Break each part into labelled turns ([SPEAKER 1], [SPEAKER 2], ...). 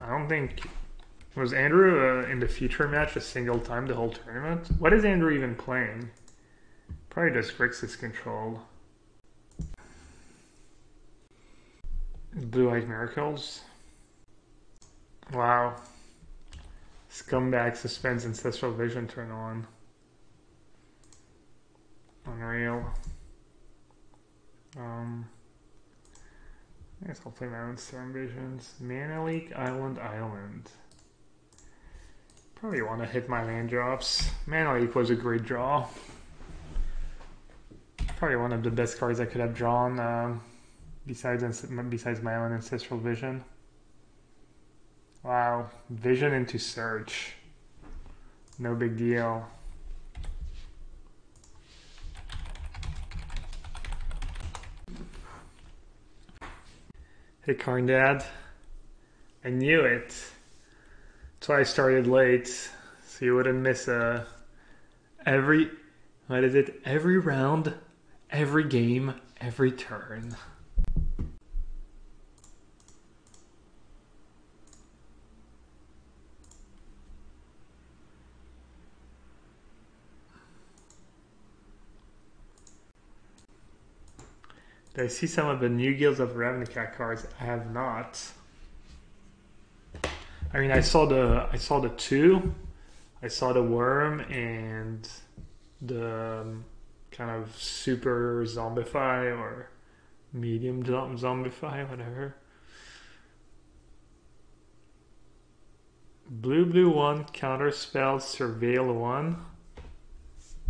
[SPEAKER 1] I don't think... Was Andrew in the future match a single time the whole tournament? What is Andrew even playing? Probably just Grixis control. Blue Eyed Miracles. Wow. Scumbag suspends Ancestral Vision turn on. Unreal. I guess I'll play my own Storm Visions. Mana Leak, Island. Probably want to hit my land drops. Mana Leak was a great draw. Probably one of the best cards I could have drawn besides my own Ancestral Vision. Wow, Vision into Search. No big deal. Hey Karn Dad, I knew it. That's why I started late, so you wouldn't miss every round, every game, every turn. Did I see some of the new Guilds of Ravnica cards? I have not. I mean, I saw the two. I saw the Worm and the kind of super zombify or medium zombify, whatever. Blue 1, counterspell, surveil 1.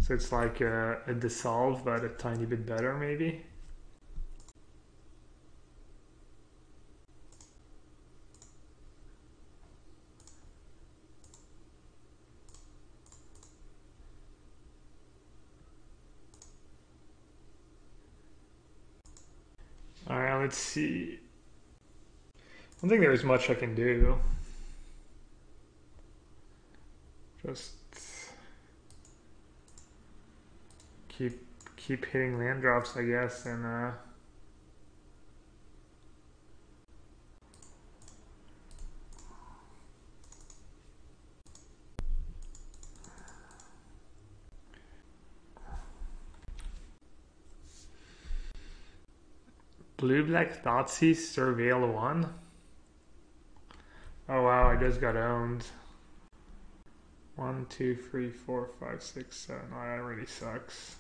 [SPEAKER 1] So it's like a dissolve, but a tiny bit better maybe. Alright, let's see. I don't think there's much I can do. Just keep hitting land drops, I guess, and Blue-Black Thoughtseize, Surveil 1. Oh wow, I just got owned. 1, 2, 3, 4, 5, 6, 7. Oh, that really sucks.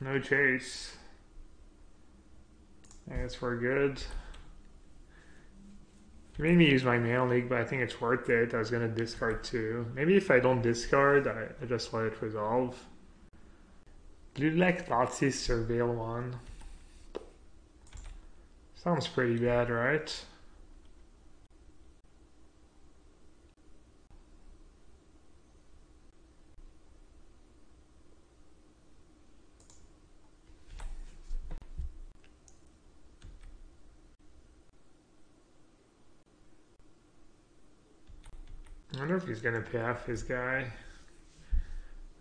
[SPEAKER 1] No chase. I guess we're good. You made me use my Mana Leak, but I think it's worth it. I was gonna discard 2. Maybe if I don't discard, I just let it resolve. Blue-Black Thoughtseize, Surveil 1. Sounds pretty bad, right? I wonder if he's going to pay off his guy,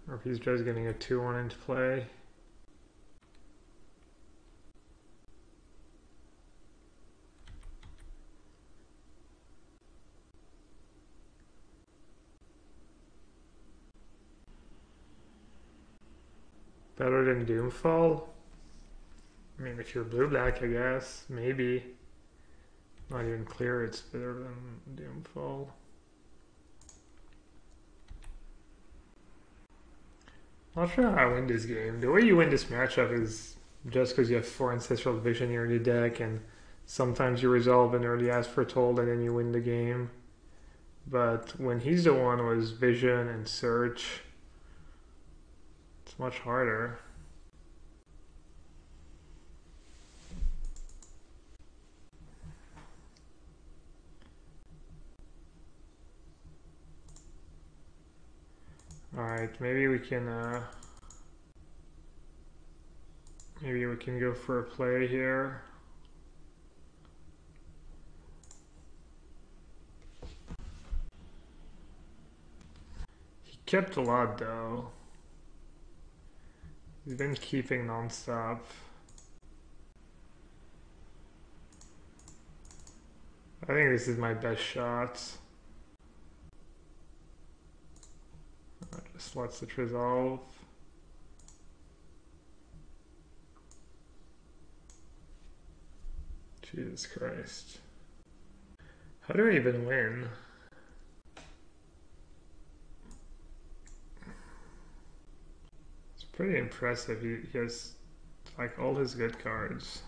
[SPEAKER 1] or if he's just getting a 2-1 into play. Better than Doomfall? I mean, if you're blue-black, I guess. Maybe. Not even clear it's better than Doomfall. Not sure how I win this game. The way you win this matchup is just because you have 4 Ancestral Vision in your deck, and sometimes you resolve an early Asphertold and then you win the game. But when he's the one with Vision and Search, it's much harder. Alright, maybe we can go for a play here. kept a lot though. He's been keeping non-stop. I think this is my best shot. Just lets it resolve. Jesus Christ. How do I even win? It's pretty impressive. He has like all his good cards.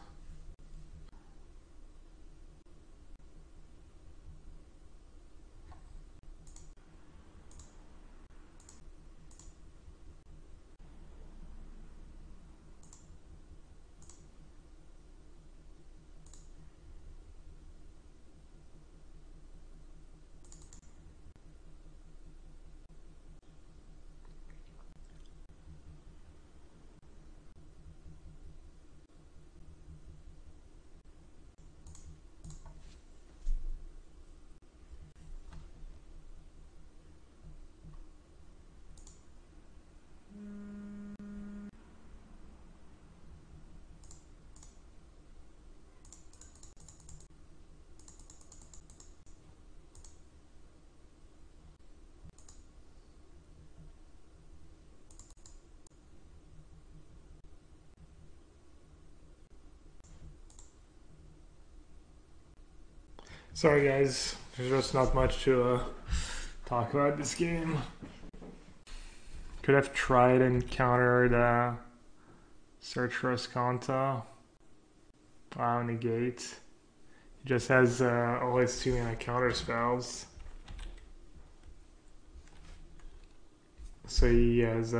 [SPEAKER 1] Sorry guys, there's just not much to talk about this game. Could have tried and countered Search for Escanta. Wow, negate. He just has all his 2-mana counter spells. So he has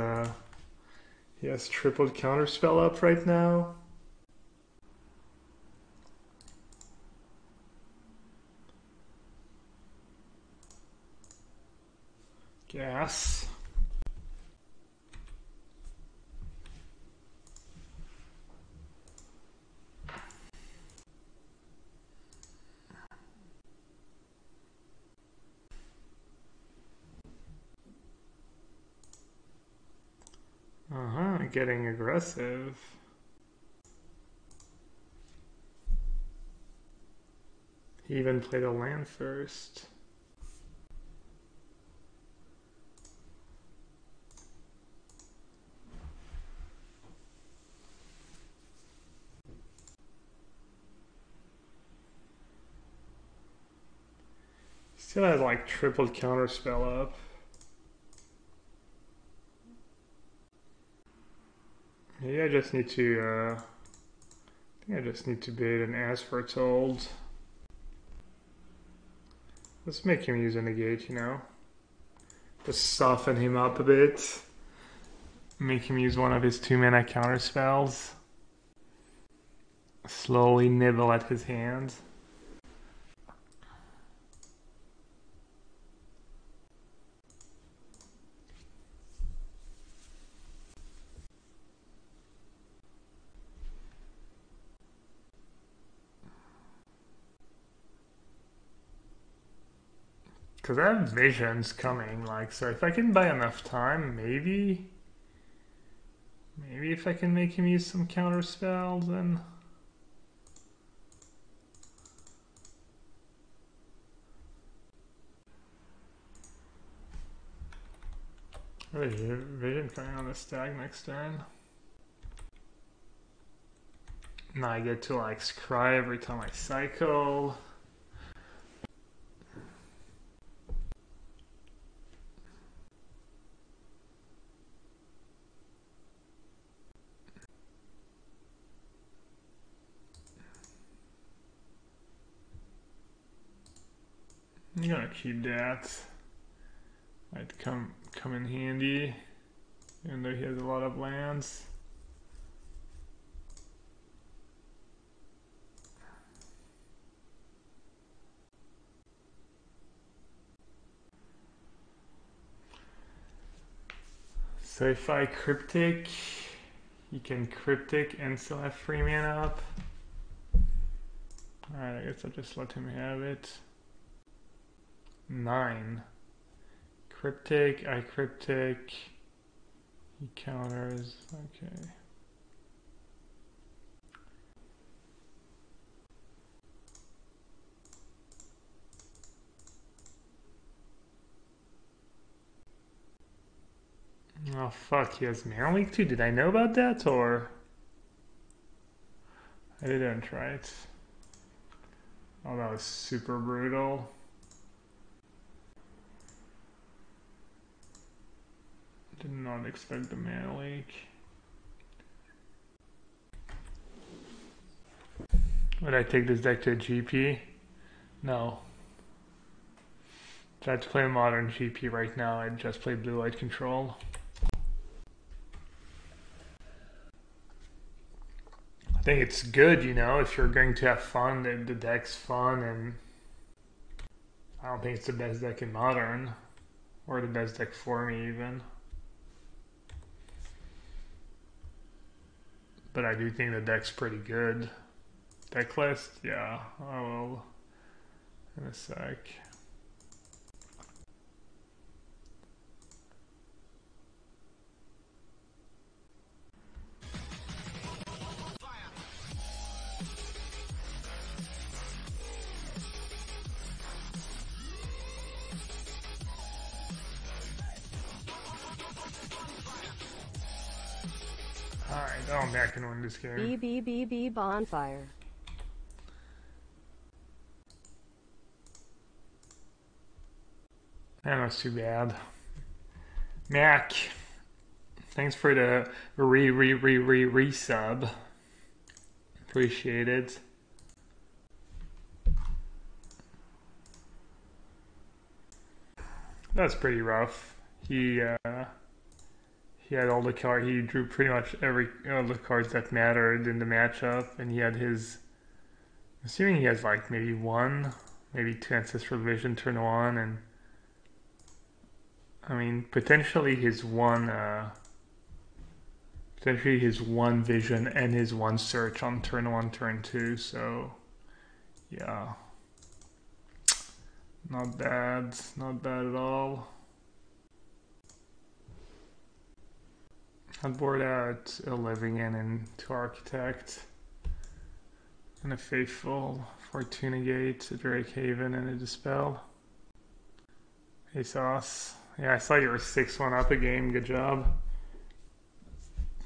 [SPEAKER 1] tripled counter spell up right now. Gas. Getting aggressive. He even played a land first. Still has like tripled counter spell up. Maybe I just need to I think I just need to bait and ask for told. Let's make him use a negate, you know? Just soften him up a bit. Make him use one of his 2-mana counter spells. Slowly nibble at his hand. Because I have visions coming, like, so if I can buy enough time, maybe if I can make him use some counter spells, then... Vision coming on the stag next turn. Now I get to, like, scry every time I cycle. I'm gonna keep that. Might come in handy, even though he has a lot of lands. So if I cryptic, he can cryptic and still have 3 mana up. Alright, I guess I'll just let him have it. 9. Cryptic, I cryptic. He counters. Okay. Oh fuck, he has Mana Leak too? Did I know about that or I didn't, right? Oh, that was super brutal. Did not expect the Mana Leak. Would I take this deck to a GP? No. If I had to play a modern GP right now, I'd just play Blue White Control. I think it's good, you know, if you're going to have fun, the deck's fun, and I don't think it's the best deck in Modern, or the best deck for me even. But I do think the deck's pretty good. Deck list? Yeah, I will in a sec. Alright, I don't think I can win this game.
[SPEAKER 2] B bonfire.
[SPEAKER 1] That's too bad. Mac, thanks for the resub. Appreciate it. That's pretty rough. He had all the cards. He drew pretty much all the cards that mattered in the matchup, and he had his. I'm assuming he has like maybe one, maybe two Ancestral Vision turn one, and I mean potentially his one vision and his one search on turn one, turn two. So yeah, not bad at all. I'd board out a Living In into Architect, and a Faithful, Fortuna Gate, a Drake Haven, and a Dispel. Hey Sauce. Yeah, I saw you were 6-1 up a game, good job.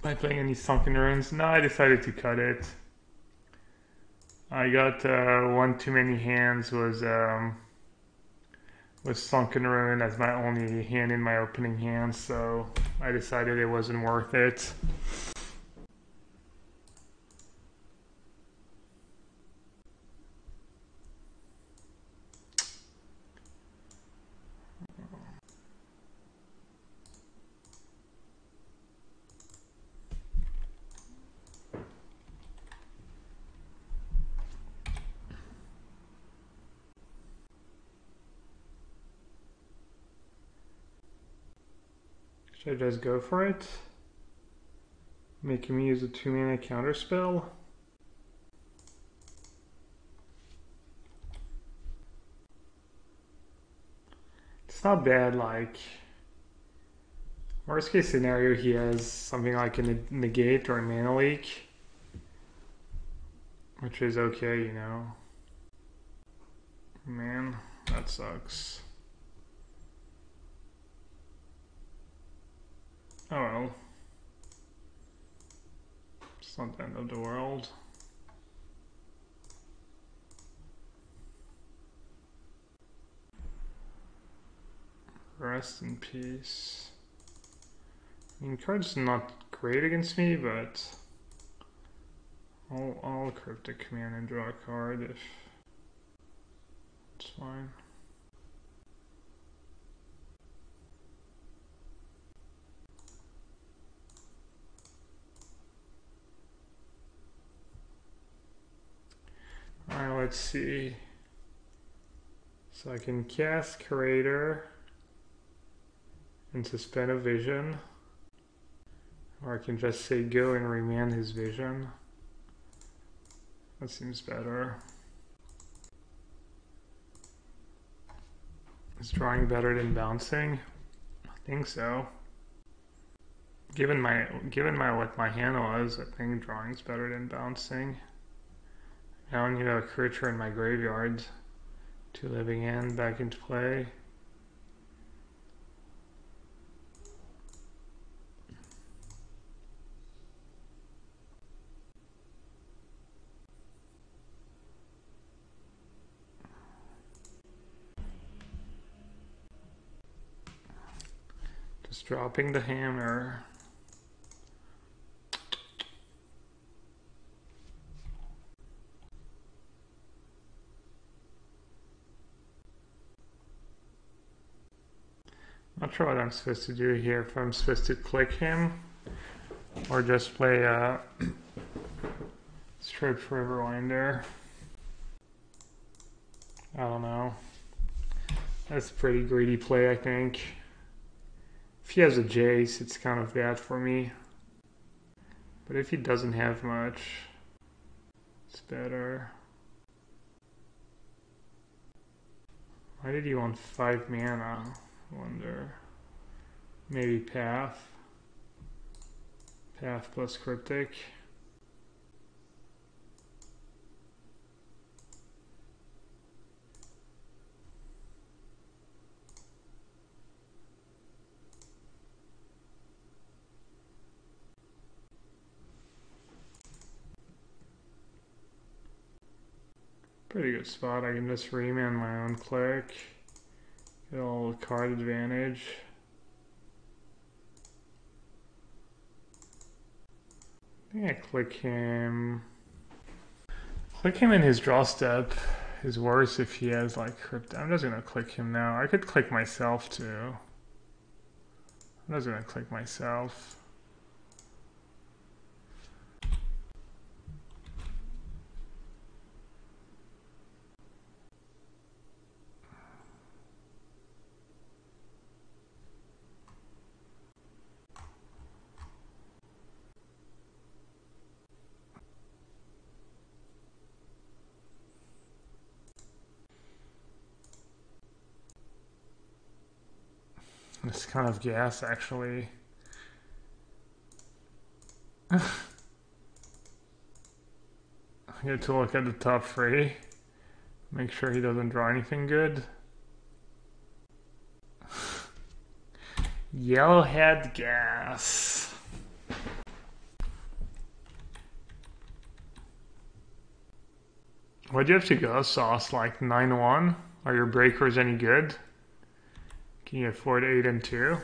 [SPEAKER 1] Am I playing any Sunken Ruins? No, I decided to cut it. I got one too many hands was Sunken Ruin as my only hand in my opening hand, so I decided it wasn't worth it. Should I just go for it? Making me use a 2-mana counter spell? It's not bad, like... Worst case scenario, he has something like a negate or a mana leak. Which is okay, you know. Man, that sucks. Oh well. It's not the end of the world. Rest in peace. I mean, card's not great against me, but I'll Cryptic Command and draw a card if it's fine. Alright, let's see. So I can cast Curator and suspend a vision. Or I can just say go and remand his vision. That seems better. Is drawing better than bouncing? Think so. Given what my hand was, I think drawing's better than bouncing. I don't need a creature in my graveyard. 2 living hand back into play. Just dropping the hammer. Not sure what I'm supposed to do here. If I'm supposed to click him or just play Strip Riverwinder. I don't know. That's a pretty greedy play, I think. If he has a Jace, it's kind of bad for me. But if he doesn't have much, it's better. Why did he want 5 mana? I wonder. Maybe Path. Path plus Cryptic. Pretty good spot. I can just remand my own click. Get a little card advantage. I think I click him. Click him in his draw step is worse if he has like crypto. I'm just gonna click him now. I could click myself too. I'm just gonna click myself. It's kind of gas, actually. I get to look at the top 3. Make sure he doesn't draw anything good. Yellowhead gas. Why'd you have to go, Sauce? Like 9-1? Are your breakers any good? Can you afford 8 and 2?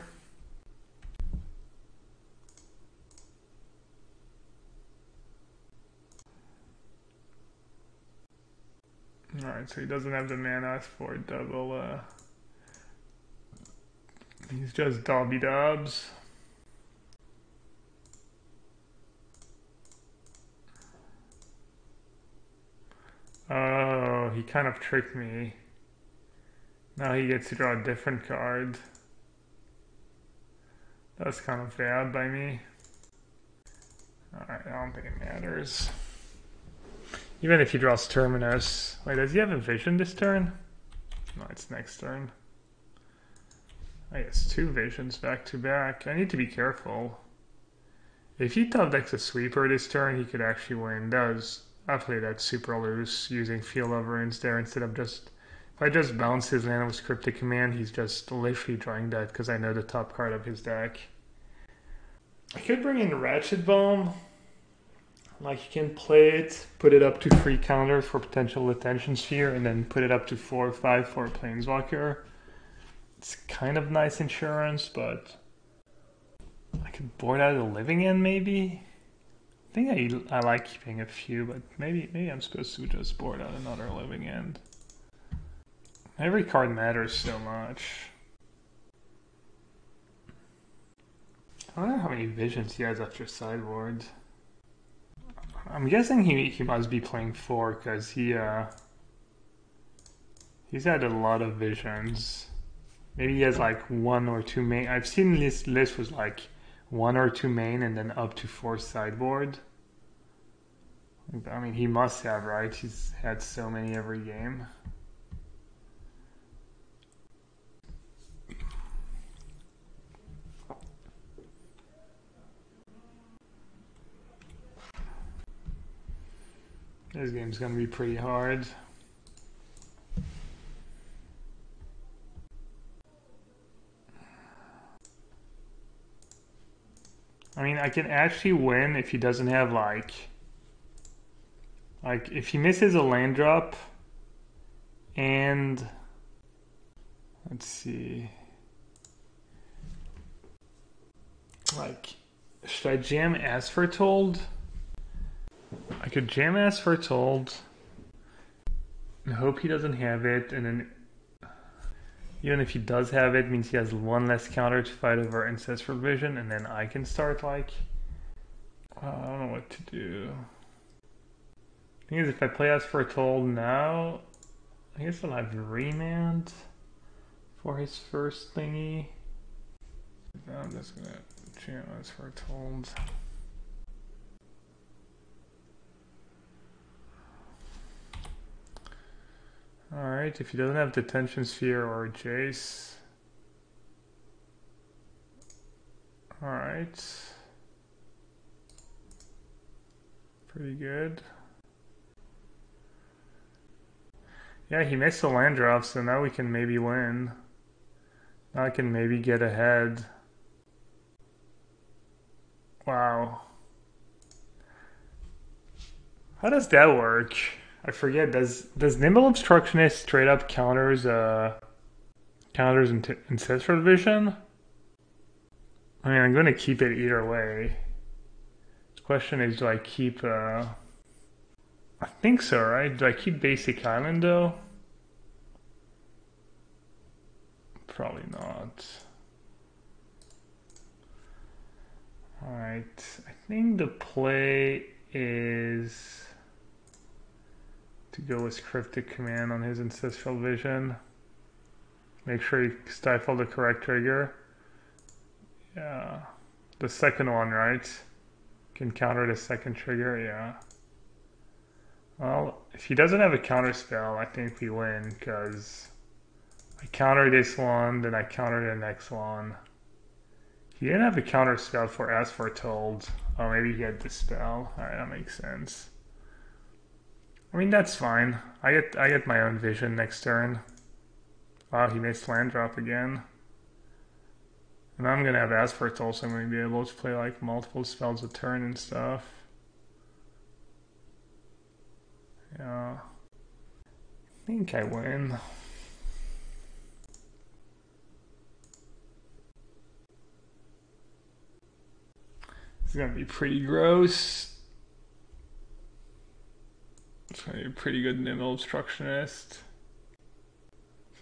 [SPEAKER 1] Alright, so he doesn't have the mana for double, he's just Dobby Dubs. Oh, he kind of tricked me. Now he gets to draw a different card. That's kind of bad by me. Alright, I don't think it matters. Even if he draws Terminus. Wait, does he have a vision this turn? No, it's next turn. I guess 2 visions back to back. I need to be careful. If he top decks a sweeper this turn, he could actually win. I played that super loose using Field of Runes there instead of just... If I just bounce his land with Cryptic Command, he's just literally drawing that because I know the top card of his deck. I could bring in Ratchet Bomb. Like, you can play it, put it up to 3 counters for potential Attention Sphere, and then put it up to 4 or 5 for a Planeswalker. It's kind of nice insurance, but I could board out a living end maybe. I think I like keeping a few, but maybe I'm supposed to just board out another living end. Every card matters so much. I wonder how many visions he has after sideboard. I'm guessing he must be playing 4 because he's had a lot of visions. Maybe he has like 1 or 2 main. I've seen this list was like 1 or 2 main and then up to 4 sideboard. I mean, he must have, right? He's had so many every game. This game's gonna be pretty hard. I mean, I can actually win if he doesn't have like if he misses a land drop and let's see, like, should I jam Asforetold? I could jam Asforetold and hope he doesn't have it, and then even if he does have it, means he has one less counter to fight over Ancestral Vision, and then I can start like, I don't know what to do. Thing is, if I play Asforetold now, I guess I'll have Remand for his first thingy. I'm just gonna jam Asforetold. Alright, if he doesn't have Detention Sphere or Jace. Alright. Pretty good. Yeah, he missed the land drop, so now we can maybe win. Now I can maybe get ahead. Wow. How does that work? I forget. Does Nimble Obstructionist straight up counters Ancestral Vision? I mean, I'm gonna keep it either way. The question is, do I keep I think so, right? Do I keep Basic Island though? Probably not. Alright, I think the play is to go with Cryptic Command on his Ancestral Vision. Make sure you stifle the correct trigger. Yeah. The second one, right? Can counter the second trigger, yeah. Well, if he doesn't have a counter spell, I think we win, because I counter this one, then I counter the next one. He didn't have a counter spell for Asforetold. Oh, maybe he had the spell. Alright, that makes sense. I mean, that's fine. I get my own vision next turn. Wow, he missed land drop again. And I'm gonna have Asforetold, so I'm gonna be able to play like multiple spells a turn and stuff. Yeah. I think I win. It's gonna be pretty gross. It's gonna be a pretty good Nimble Obstructionist. So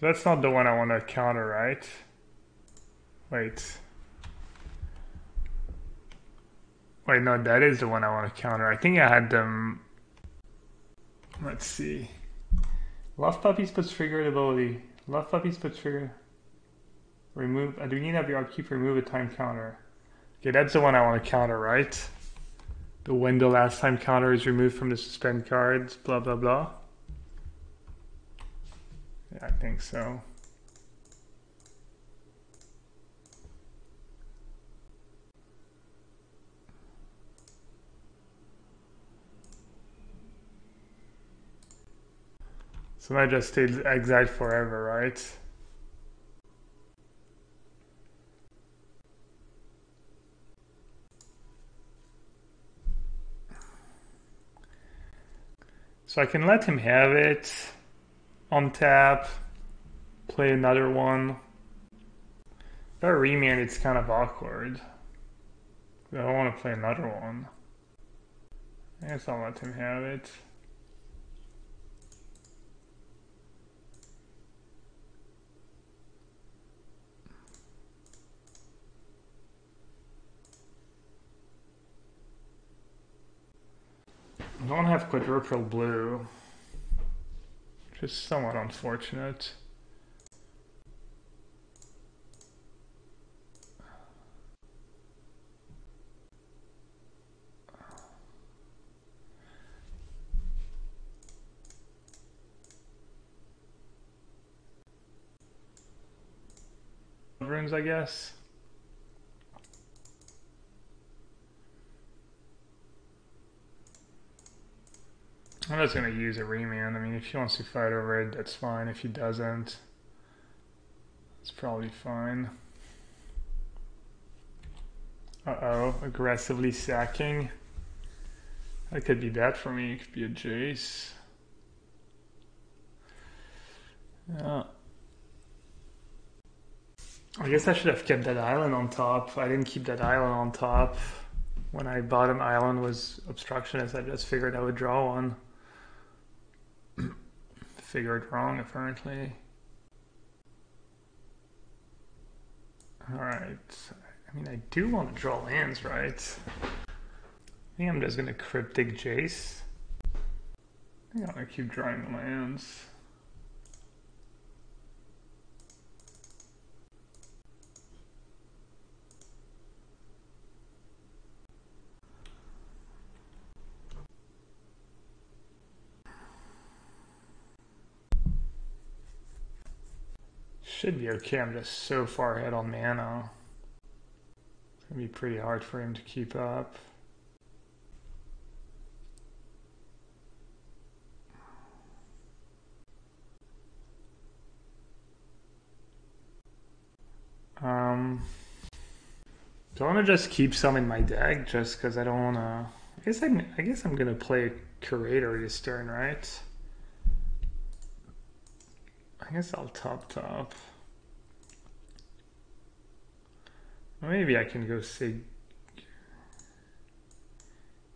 [SPEAKER 1] that's not the one I want to counter, right? Wait. Wait, no, that is the one I want to counter. I think I had them. Let's see. Love Puppies puts trigger ability. Love Puppies puts trigger. Remove. Do you need to have your upkeep remove a time counter? Okay, that's the one I want to counter, right? The when the last time counter is removed from the suspend cards, blah blah blah. Yeah, I think so. So I just stayed exiled forever, right? So I can let him have it, untap, play another one. If I remand, it's kind of awkward. I don't want to play another one. I guess I'll let him have it. I don't have quadruple blue, which is somewhat unfortunate. Runes, I guess. I'm just gonna use a remand. I mean, if he wants to fight over it, that's fine. If he doesn't, it's probably fine. Uh-oh, aggressively sacking. That could be bad for me. It could be a Jace. Yeah. I guess I should have kept that island on top. I didn't keep that island on top. When I bottom island was obstructionist, I just figured I would draw one. Figured wrong, apparently. Alright. I mean, I do want to draw lands, right? I think I'm just going to Cryptic Jace. I think I'm going to keep drawing lands. Should be okay. I'm just so far ahead on mana. It's going to be pretty hard for him to keep up. Do I want to just keep some in my deck just because I don't want to... I guess I'm going to play a Curator this turn, right? I guess I'll top. Maybe I can go Sig.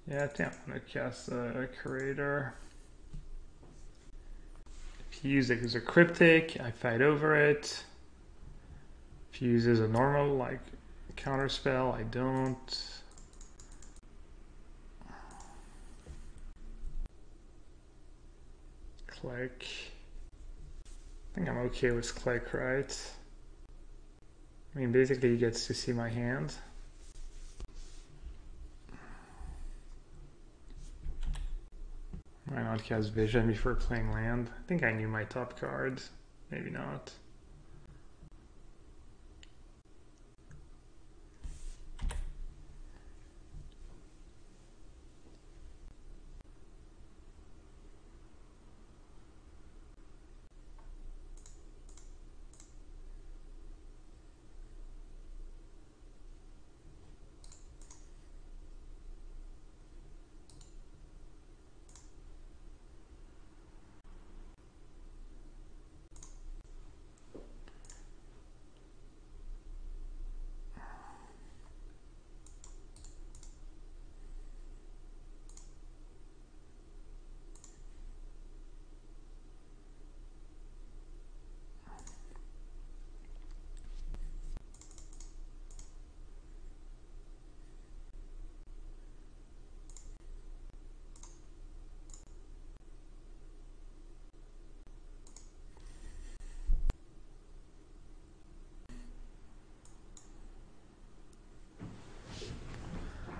[SPEAKER 1] Yeah, I think I'm going to cast a Curator. If he uses it as a Cryptic, I fight over it. If he uses a normal, like, counter spell, I don't. Click. I think I'm okay with click, right? I mean, basically he gets to see my hand. Why not cast Vision before playing land? I think I knew my top card. Maybe not.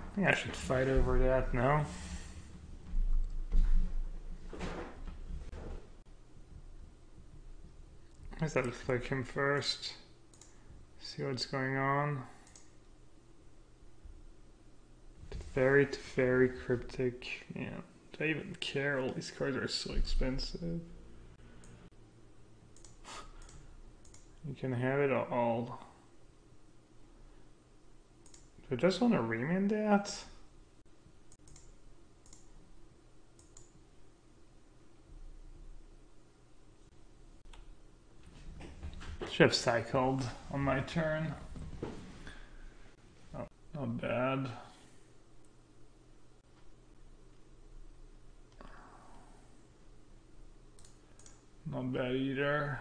[SPEAKER 1] I think I should fight over that now. I guess I'll flick him first. See what's going on. Teferi, Cryptic. Yeah, do I even care? All these cards are so expensive. You can have it all. Do I just want to remand that? Should have cycled on my turn. Oh, not bad. Not bad either.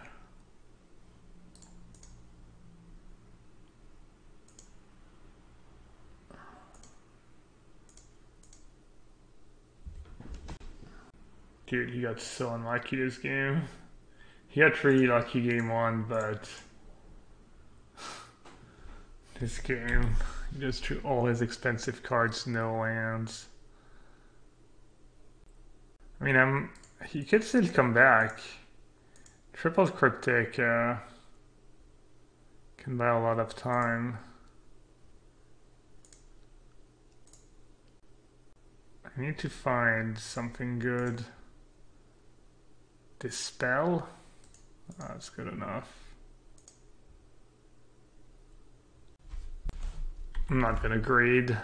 [SPEAKER 1] Dude, he got so unlucky this game. He got really lucky game one, but this game, he just drew all his expensive cards, no lands. I mean, he could still come back. Triple Cryptic can buy a lot of time. I need to find something good. Dispel. That's good enough. I'm not gonna grade.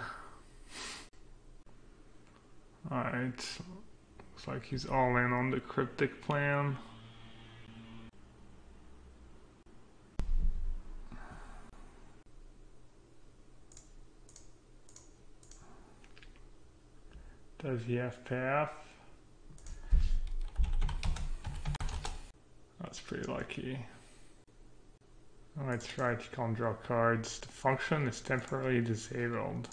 [SPEAKER 1] Alright. Looks like he's all in on the cryptic plan. Does he have path? That's pretty lucky. That's right, you can't draw cards. The function is temporarily disabled.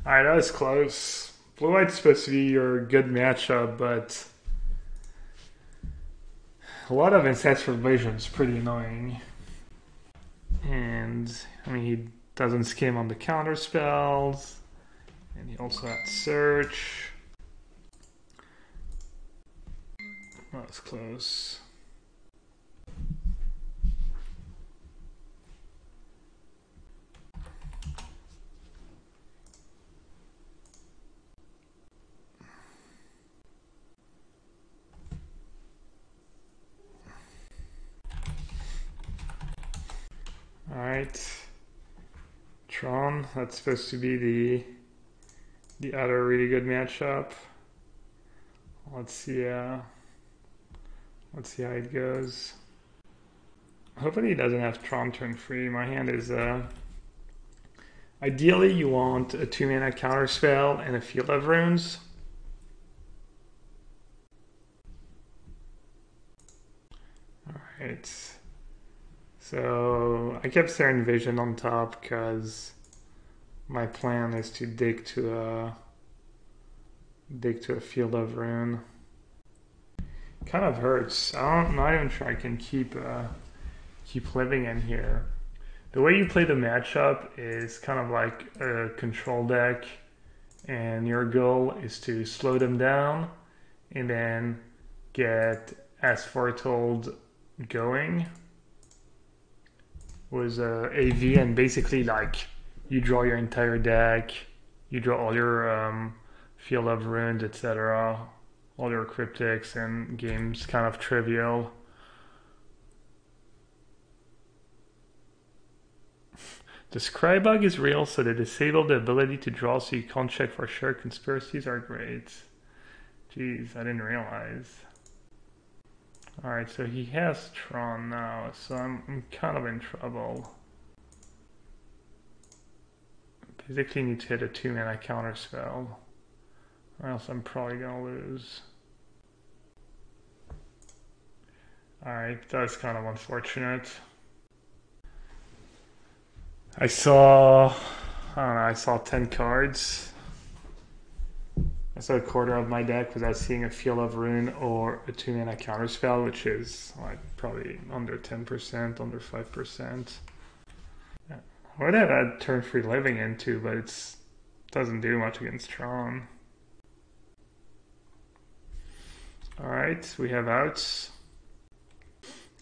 [SPEAKER 1] Alright, that was close. Blue-white's supposed to be your good matchup, but a lot of ancestral vision is pretty annoying. And, I mean, he doesn't skim on the counter spells. And he also had search. That was close. Alright. Tron, that's supposed to be the other really good matchup. Let's see how it goes. Hopefully he doesn't have Tron turn 3. My hand is ideally you want a 2-mana counter spell and a Field of Runes. Alright. So I kept staring Vision on top because my plan is to dig to a Field of Rune. Kind of hurts. I'm not even sure I can keep living in here. The way you play the matchup is kind of like a control deck, and your goal is to slow them down and then get As Foretold going with AV, and basically like you draw your entire deck, you draw all your Field of Runes, etc., all your cryptics, and game's kind of trivial. The Scry bug is real, so they disable the ability to draw so you can't check for sure. Conspiracies are great. Jeez, I didn't realize. Alright, so he has Tron now, so I'm kind of in trouble. Basically need to hit a 2-mana counter spell, or else I'm probably gonna lose. Alright, that's kind of unfortunate. I saw 10 cards. I saw a quarter of my deck without seeing a Field of Rune or a 2-mana counterspell, which is like probably under 10%, under 5%. Yeah. I would have had turn 3 living into, but it doesn't do much against Tron. Alright, we have outs.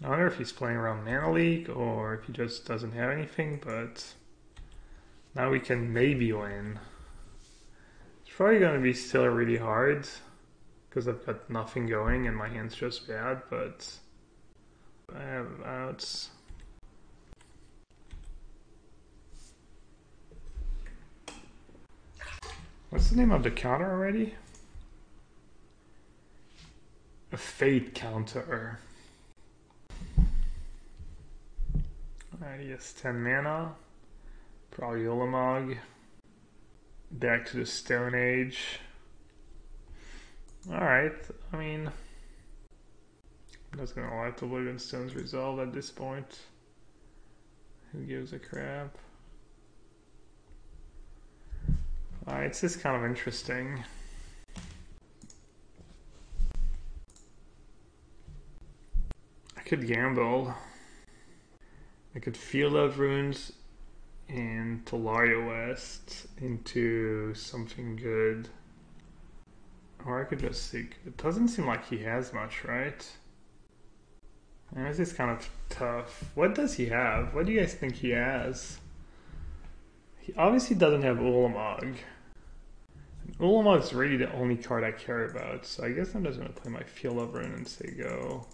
[SPEAKER 1] I wonder if he's playing around Mana Leak or if he just doesn't have anything, but now we can maybe win. It's probably going to be still really hard because I've got nothing going and my hand's just bad, but I have outs. What's the name of the counter already? A Fate counter. Alright, he has 10 mana. Probably Ulamog. Back to the Stone Age. Alright, I mean, I'm just gonna let the Living Stones resolve at this point. Who gives a crap? Alright, it's just kind of interesting. I could gamble. I could Field of Runes and Talaria West into something good. Or I could just seek. It doesn't seem like he has much, right? And this is kind of tough. What does he have? What do you guys think he has? He obviously doesn't have Ulamog. Ulama is really the only card I care about, so I guess I'm just gonna play my Field of Ruin and say go.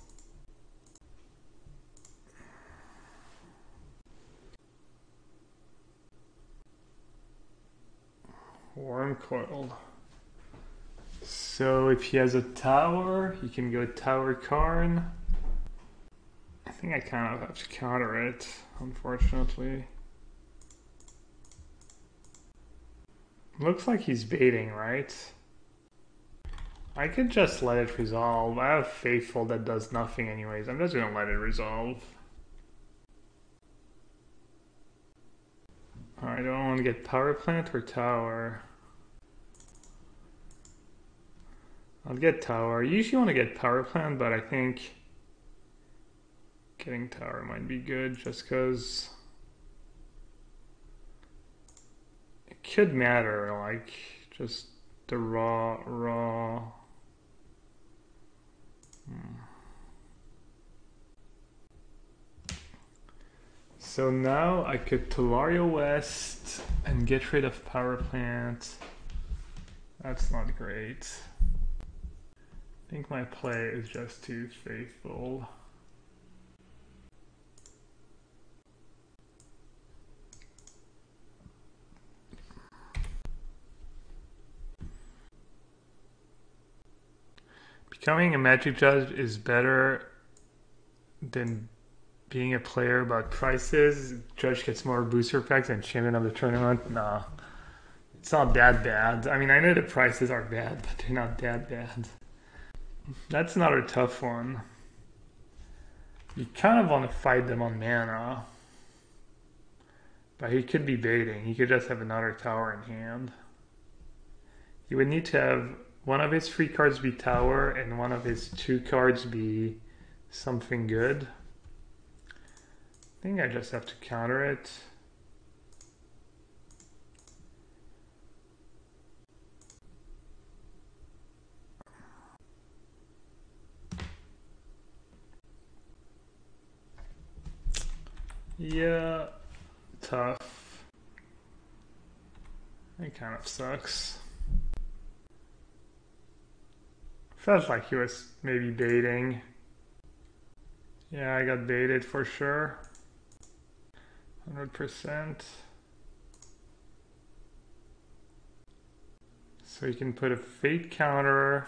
[SPEAKER 1] Worm Coil. So if he has a tower, he can go Tower Karn. I think I kind of have to counter it, unfortunately. Looks like he's baiting, right? I could just let it resolve. I have Faithful that does nothing anyways. I'm just gonna let it resolve. Alright, do I want to get Power Plant or Tower? I'll get Tower. I usually want to get Power Plant, but I think getting Tower might be good just because it could matter, like just the raw. So now I could Tolaria West and get rid of Power Plant. That's not great. I think my play is just too faithful. Becoming a Magic Judge is better than being a player about prices. Judge gets more booster packs and champion of the tournament. Nah, it's not that bad. I mean, I know the prices are bad, but they're not that bad. That's another tough one. You kind of want to fight them on mana. But he could be baiting. He could just have another tower in hand. He would need to have one of his 3 cards be tower and one of his 2 cards be something good. I think I just have to counter it. Yeah, tough. It kind of sucks. Felt like he was maybe baiting. Yeah, I got baited for sure. 100%. So you can put a Fate counter,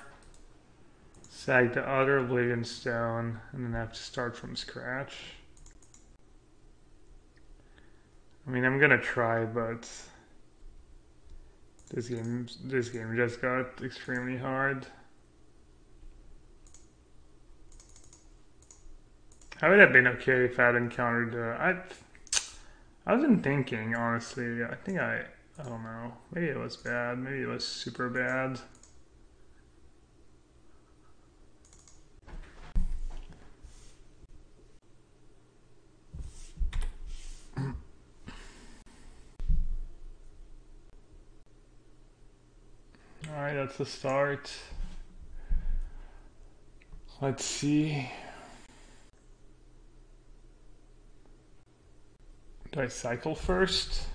[SPEAKER 1] sag the other Oblivion Stone, and then have to start from scratch. I mean, I'm gonna try, but this game just got extremely hard. I would have been okay if I had encountered. I wasn't thinking, honestly. I don't know. Maybe it was bad. Maybe it was super bad. Alright, that's the start. Let's see. Do I cycle first?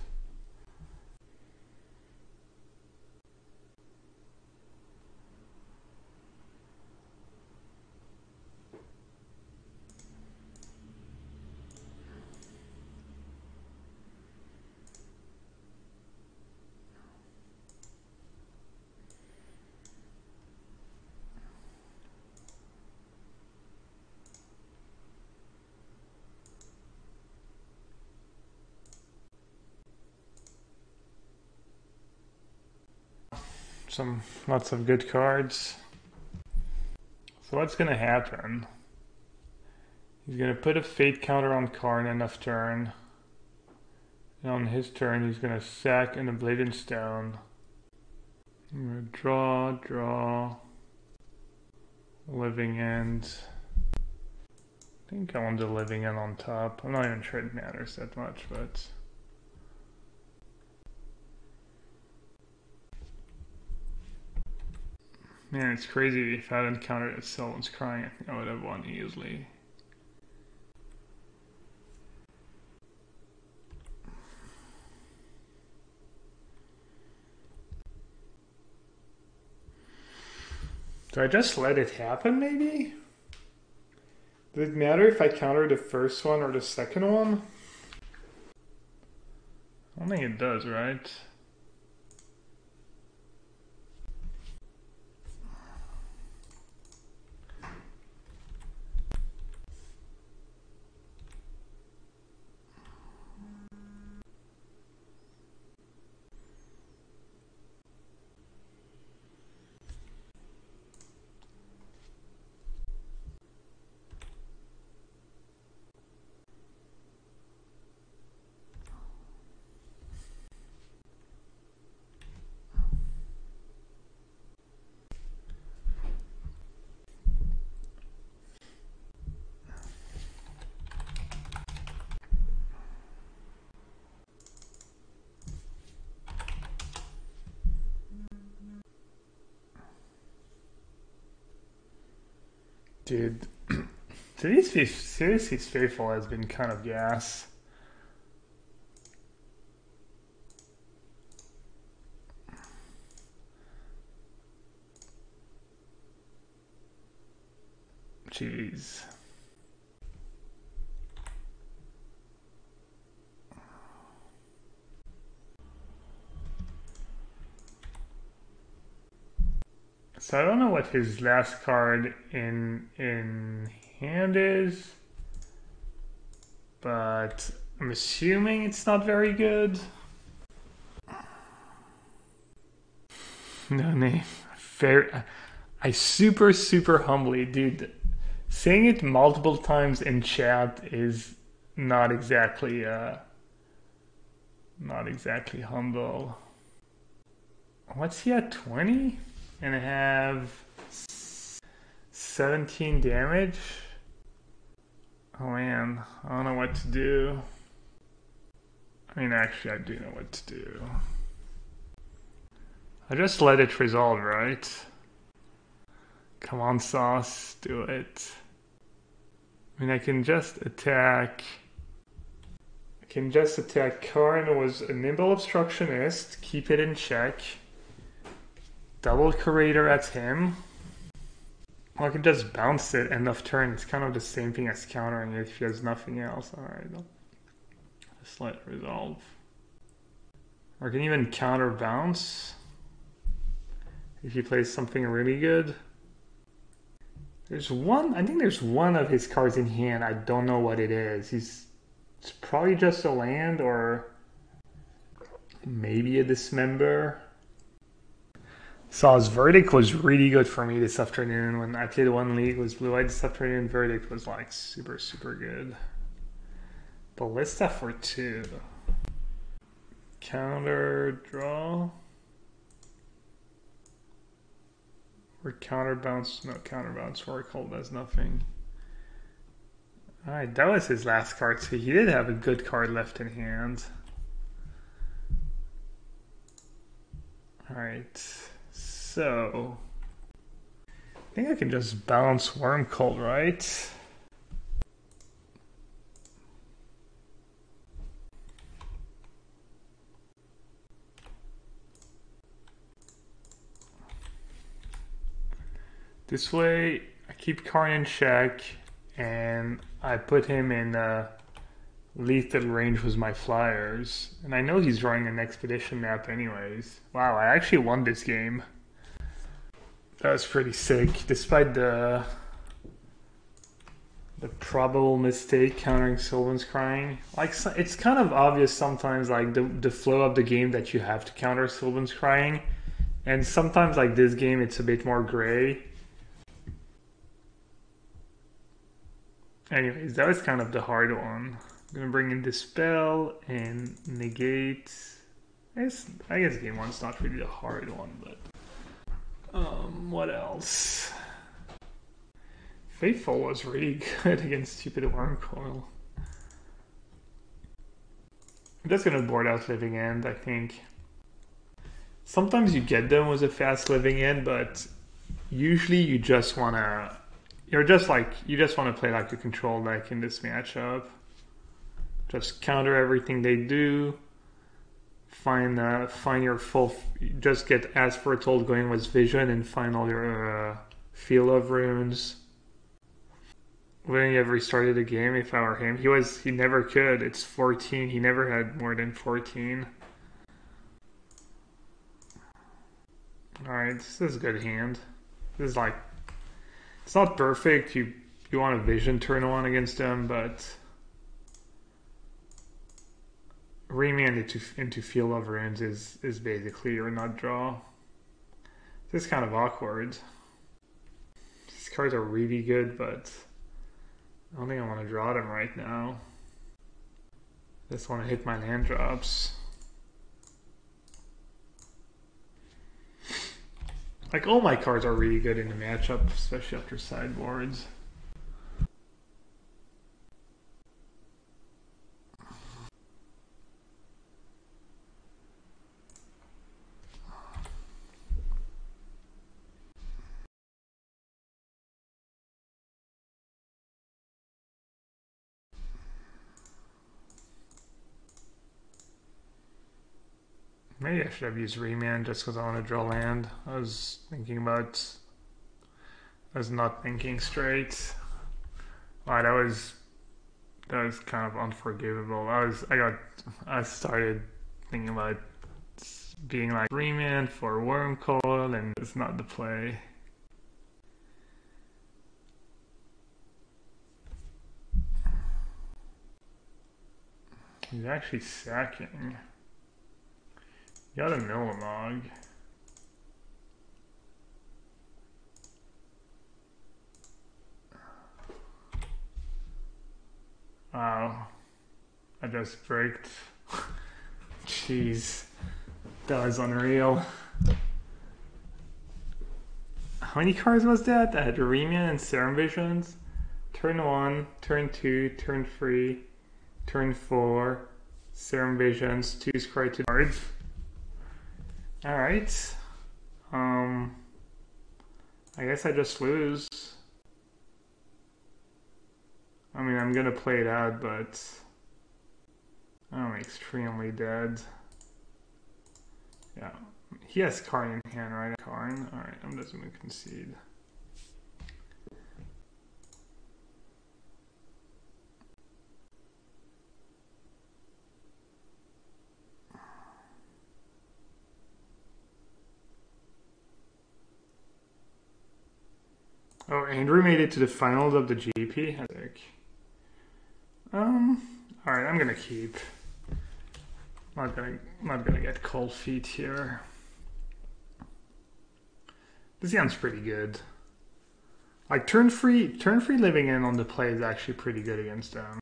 [SPEAKER 1] Lots of good cards. So what's gonna happen? He's gonna put a Fate counter on Karn end of turn. And on his turn, he's gonna sack an Oblivion Stone. I'm gonna draw. Living End. I think I want the Living End on top. I'm not even sure it matters that much, but. Man, it's crazy if I hadn't countered it, someone's crying. I think I would have won easily. Do I just let it happen, maybe? Does it matter if I counter the first one or the second one? I don't think it does, right? Dude, Seriously, Faithful has been kind of gas. Jeez. So I don't know what his last card in hand is, but I'm assuming it's not very good. No name. Fair. I super humbly, dude. Saying it multiple times in chat is not exactly humble. What's he at? 20? And I have 17 damage. Oh man, I don't know what to do. I mean, actually, I do know what to do. I just let it resolve, right? Come on, Sauce, do it. I mean, I can just attack. Karn was a nimble obstructionist. Keep it in check. Double curator at him. Or I can just bounce it end of turn. It's kind of the same thing as countering it if he has nothing else. Alright, just let it resolve. Or I can even counter bounce if he plays something really good. I think there's one of his cards in hand. I don't know what it is. It's probably just a land or maybe a dismember. Saw's Verdict was really good for me this afternoon. When I played one league with Blue Eye this afternoon, Verdict was like super good. Ballista for 2. Counter draw. Or counterbounce. No, counterbounce Oracle does nothing. Alright, that was his last card, so he did have a good card left in hand. Alright, so I think I can just bounce Wormcold, right? This way, I keep Karn in check, and I put him in lethal range with my flyers. And I know he's drawing an expedition map anyways. Wow, I actually won this game. That was pretty sick, despite the probable mistake countering Sylvan's Crying. Like, it's kind of obvious sometimes, like the flow of the game, that you have to counter Sylvan's Crying. And sometimes, like this game, it's a bit more gray. Anyways, that was kind of the hard one. I'm gonna bring in Dispel and Negate. I guess game one's not really the hard one, but what else? Faithful was really good against Stupid Wormcoil. I'm just gonna board out Living End, I think. Sometimes you get them with a fast Living End, but usually you just wanna you just want to play like a control deck in this matchup. Just counter everything they do. Find your full. Just get As Foretold going with Vision and find all your Field of Runes. Wouldn't he have restarted the game if I were him? He never could. It's 14. He never had more than 14. Alright, this is a good hand. This is like, it's not perfect. You want a vision turn on against them, but remand into Field of Runes is basically your nut draw. This is kind of awkward. These cards are really good, but I don't think I want to draw them right now. Just want to hit my land drops. Like, all my cards are really good in the matchup, especially after sideboards. Maybe I should have used Remand just because I want to draw land. I was not thinking straight. Wow, that was kind of unforgivable. I started thinking about being like Remand for Worm Coil, and it's not the play. He's actually sacking. Got a Millimog. Wow. I just braked. Jeez. That was unreal. How many cards was that? I had Remian and Serum Visions. Turn 1, turn 2, turn 3, turn 4, Serum Visions, 2 scry 2 cards. Alright. I guess I just lose. I mean, I'm gonna play it out, but I'm extremely dead. Yeah. He has Karn in hand, right? Karn? Alright, I'm just gonna concede. Oh, Andrew made it to the finals of the GP. Alright, I'm gonna keep. Not gonna get cold feet here. This sounds pretty good. Like turn free living in on the play is actually pretty good against them.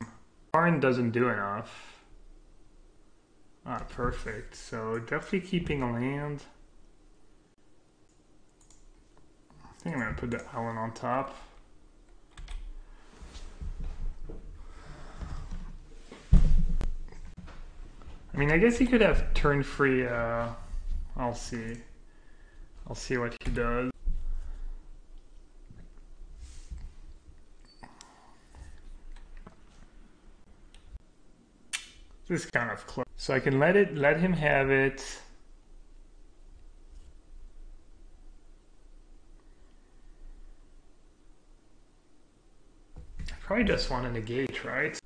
[SPEAKER 1] Karn doesn't do enough. Ah, perfect. So definitely keeping a land. I think I'm gonna put the Allen on top. I mean, I guess he could have turn free. I'll see. I'll see what he does. This is kind of close. So I can let him have it. I probably just want to negate, right?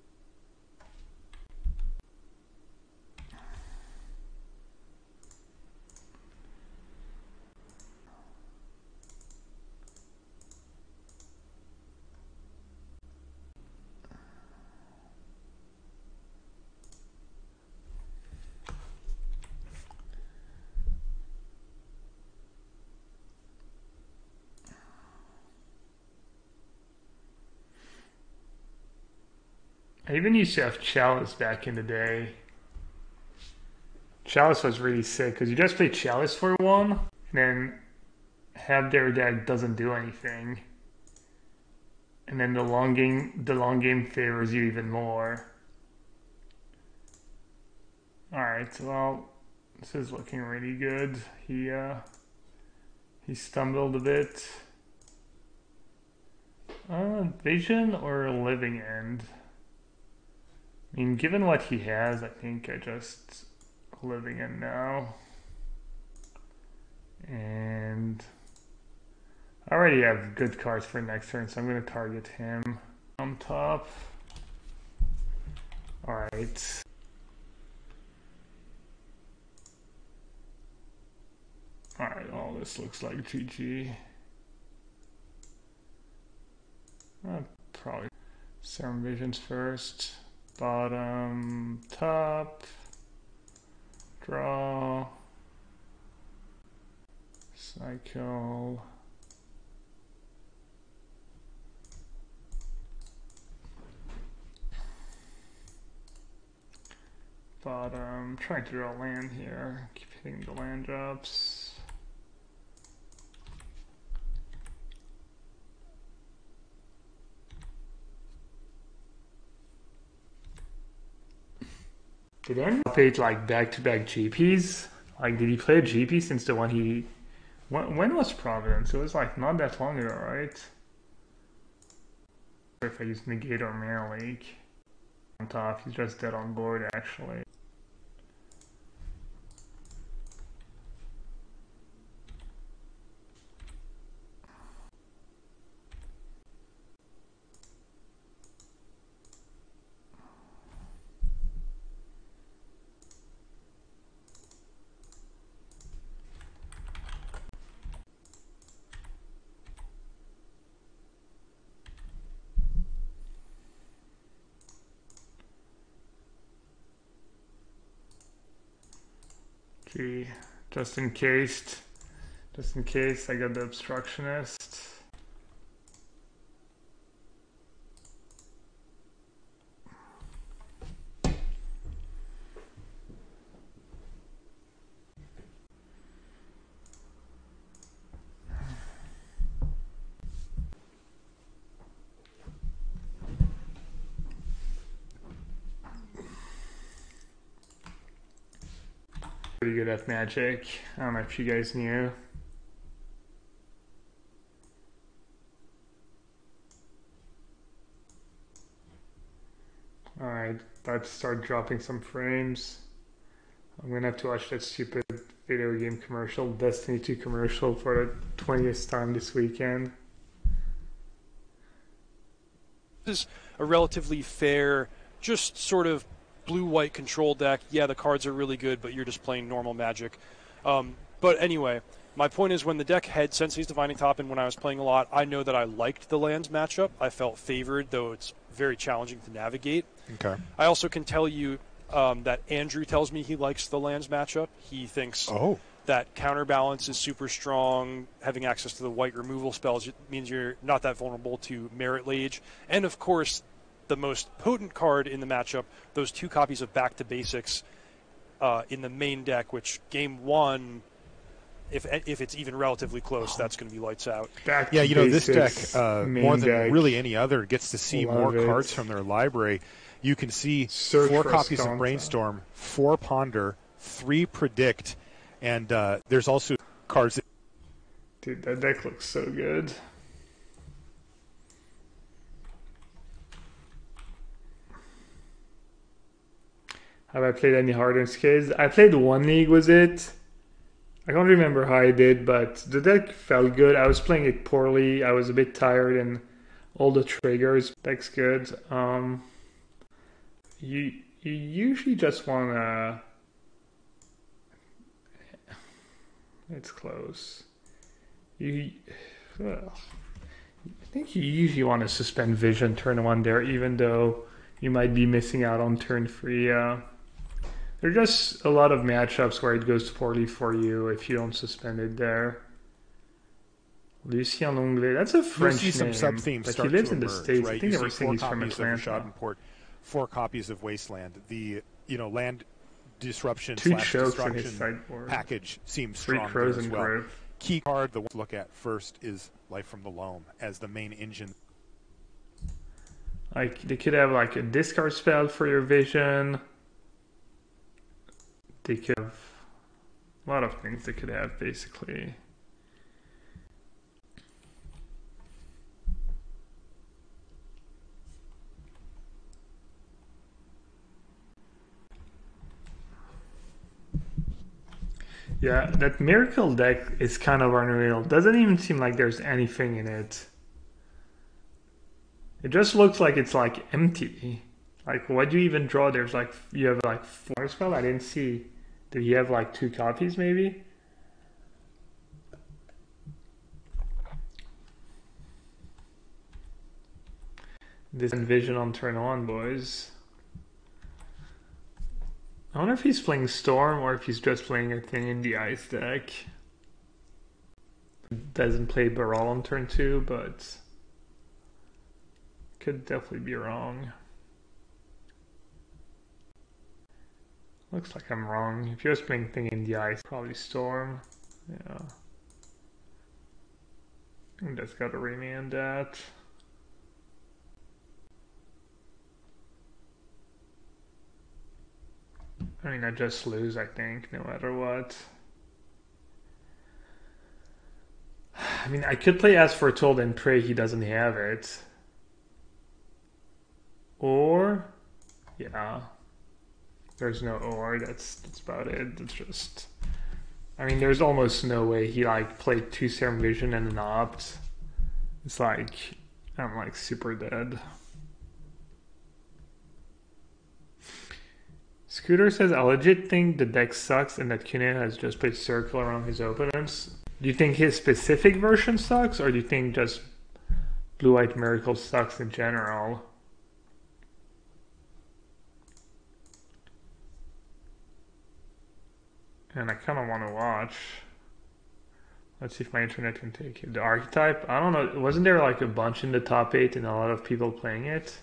[SPEAKER 1] I even used to have Chalice back in the day. Chalice was really sick because you just play Chalice for one, and then have their deck doesn't do anything, and then the long game favors you even more. All right, well, this is looking really good. He stumbled a bit. Vision or Living End? I mean, given what he has, I think I just Living End now. And I already have good cards for next turn, so I'm going to target him on top. Alright. Alright, all this looks like GG. Probably Serum Visions first. Bottom, top. Draw. Cycle. Bottom. Trying to draw land here. Keep hitting the land drops. Did anyone play like back-to-back GPs? Like, did he play a GP since the one he... When was Providence? It was like not that long ago, right? If I use Negate or Mana Leak. On top, he's just dead on board actually. Gee, just in case I got the Obstructionist. Pretty good at Magic. I don't know if you guys knew. Alright, about to start dropping some frames. I'm gonna have to watch that stupid video game commercial, Destiny 2 commercial, for the 20th time this weekend.
[SPEAKER 3] This is a relatively fair, just sort of blue-white control deck. Yeah, the cards are really good, but you're just playing normal Magic. But anyway, my point is when the deck had Sensei's Divining Top and when I was playing a lot, I know that I liked the lands matchup. I felt favored, though it's very challenging to navigate.
[SPEAKER 4] Okay.
[SPEAKER 3] I also can tell you that Andrew tells me he likes the lands matchup. He thinks that counterbalance is super strong. Having access to the white removal spells means you're not that vulnerable to Merit Lage. And, of course, the most potent card in the matchup, those 2 copies of Back to Basics in the main deck, which game 1, if it's even relatively close, that's going to be lights out.
[SPEAKER 4] Yeah, you know, this deck, more than really any other, gets to see more cards from their library. You can see 4 copies of Brainstorm, 4 Ponder, 3 Predict, and there's also cards that...
[SPEAKER 1] Dude, that deck looks so good. Have I played any Hardened Skids? I played 1 league, was it? I don't remember how I did, but the deck felt good. I was playing it poorly. I was a bit tired and all the triggers. Deck's good. You usually just wanna... It's close. I think you usually want to suspend Vision turn 1 there, even though you might be missing out on turn 3. There are just a lot of matchups where it goes poorly for you if you don't suspend it there. Lucien Longley, that's a French name,
[SPEAKER 4] some sub-themes
[SPEAKER 1] but he
[SPEAKER 4] start
[SPEAKER 1] lives
[SPEAKER 4] to
[SPEAKER 1] in the
[SPEAKER 4] emerge,
[SPEAKER 1] States.
[SPEAKER 4] right?
[SPEAKER 1] I think
[SPEAKER 4] You
[SPEAKER 1] they were
[SPEAKER 4] see
[SPEAKER 1] saying
[SPEAKER 4] 4
[SPEAKER 1] he's from
[SPEAKER 4] copies of
[SPEAKER 1] Atlanta.
[SPEAKER 4] Schadenport, 4 copies of Wasteland. The land disruption /
[SPEAKER 1] 2 chokes in his
[SPEAKER 4] destruction
[SPEAKER 1] sideboard.
[SPEAKER 4] package seems
[SPEAKER 1] 3
[SPEAKER 4] strong
[SPEAKER 1] crows
[SPEAKER 4] there as
[SPEAKER 1] and
[SPEAKER 4] well.
[SPEAKER 1] grove.
[SPEAKER 4] Key card the one to look at first is Life from the Loam as the main engine.
[SPEAKER 1] Like, they could have like a discard spell for your Vision. They could have a lot of things they could have, basically. Yeah, that Miracle deck is kind of unreal. Doesn't even seem like there's anything in it. It just looks like it's like empty. Like, what do you even draw? There's like, you have like 4 spell? I didn't see. Did he have like 2 copies maybe? This Envision on turn 1, boys. I wonder if he's playing Storm or if he's just playing a thing in the Ice deck. Doesn't play Baral on turn 2, but could definitely be wrong. Looks like I'm wrong. If you're just playing thing in the Ice, probably Storm. Yeah. I think that's got to remand that. I mean, I just lose, I think, no matter what. I mean, I could play As Foretold and pray he doesn't have it. Or, yeah. There's no or, that's about it. It's just... I mean, there's almost no way he, like, played 2 Serum Vision and an Opt. It's like, I'm, like, super dead. Scooter says, I legit think the deck sucks and that Kune has just played circle around his opponents. Do you think his specific version sucks, or do you think just Blue-White Miracle sucks in general? And I kind of want to watch. Let's see if my internet can take it. The Archetype? I don't know. Wasn't there like a bunch in the top 8 and a lot of people playing it?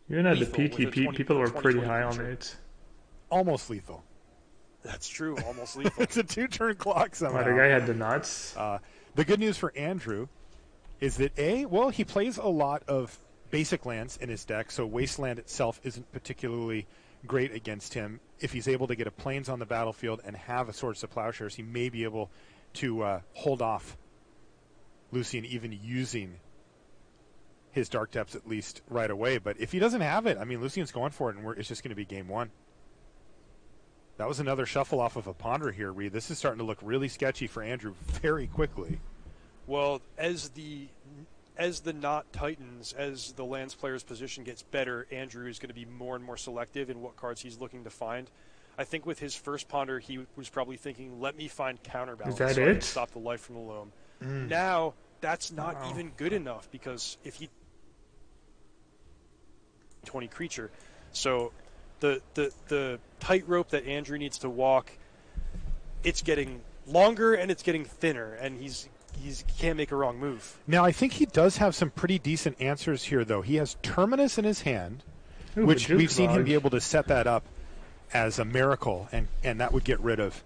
[SPEAKER 1] Even at the PTP, people were pretty high on it.
[SPEAKER 4] Almost lethal.
[SPEAKER 3] That's true, almost lethal.
[SPEAKER 4] It's a 2-turn clock somehow.
[SPEAKER 1] The guy had the nuts.
[SPEAKER 4] The good news for Andrew is that he plays a lot of basic lands in his deck, so Wasteland itself isn't particularly great against him. If he's able to get a Plains on the battlefield and have a Swords to Plowshares, he may be able to hold off Lucian even using his Dark Depths at least right away. But if he doesn't have it, I mean, Lucian's going for it, and it's just going to be game 1. That was another shuffle off of a Ponder here, Reed. This is starting to look really sketchy for Andrew very quickly.
[SPEAKER 3] Well, as the knot tightens, as the lands player's position gets better, Andrew is going to be more and more selective in what cards he's looking to find. I think with his first Ponder, he was probably thinking, let me find Counterbalance
[SPEAKER 1] so I can
[SPEAKER 3] stop the Life from the Loam. Now, that's not even good enough, because if he 20 creature. So the tightrope that Andrew needs to walk, it's getting longer and it's getting thinner, and he can't make a wrong move.
[SPEAKER 4] Now, I think he does have some pretty decent answers here, though. He has Terminus in his hand, which we've seen him be able to set that up as a miracle, and that would get rid of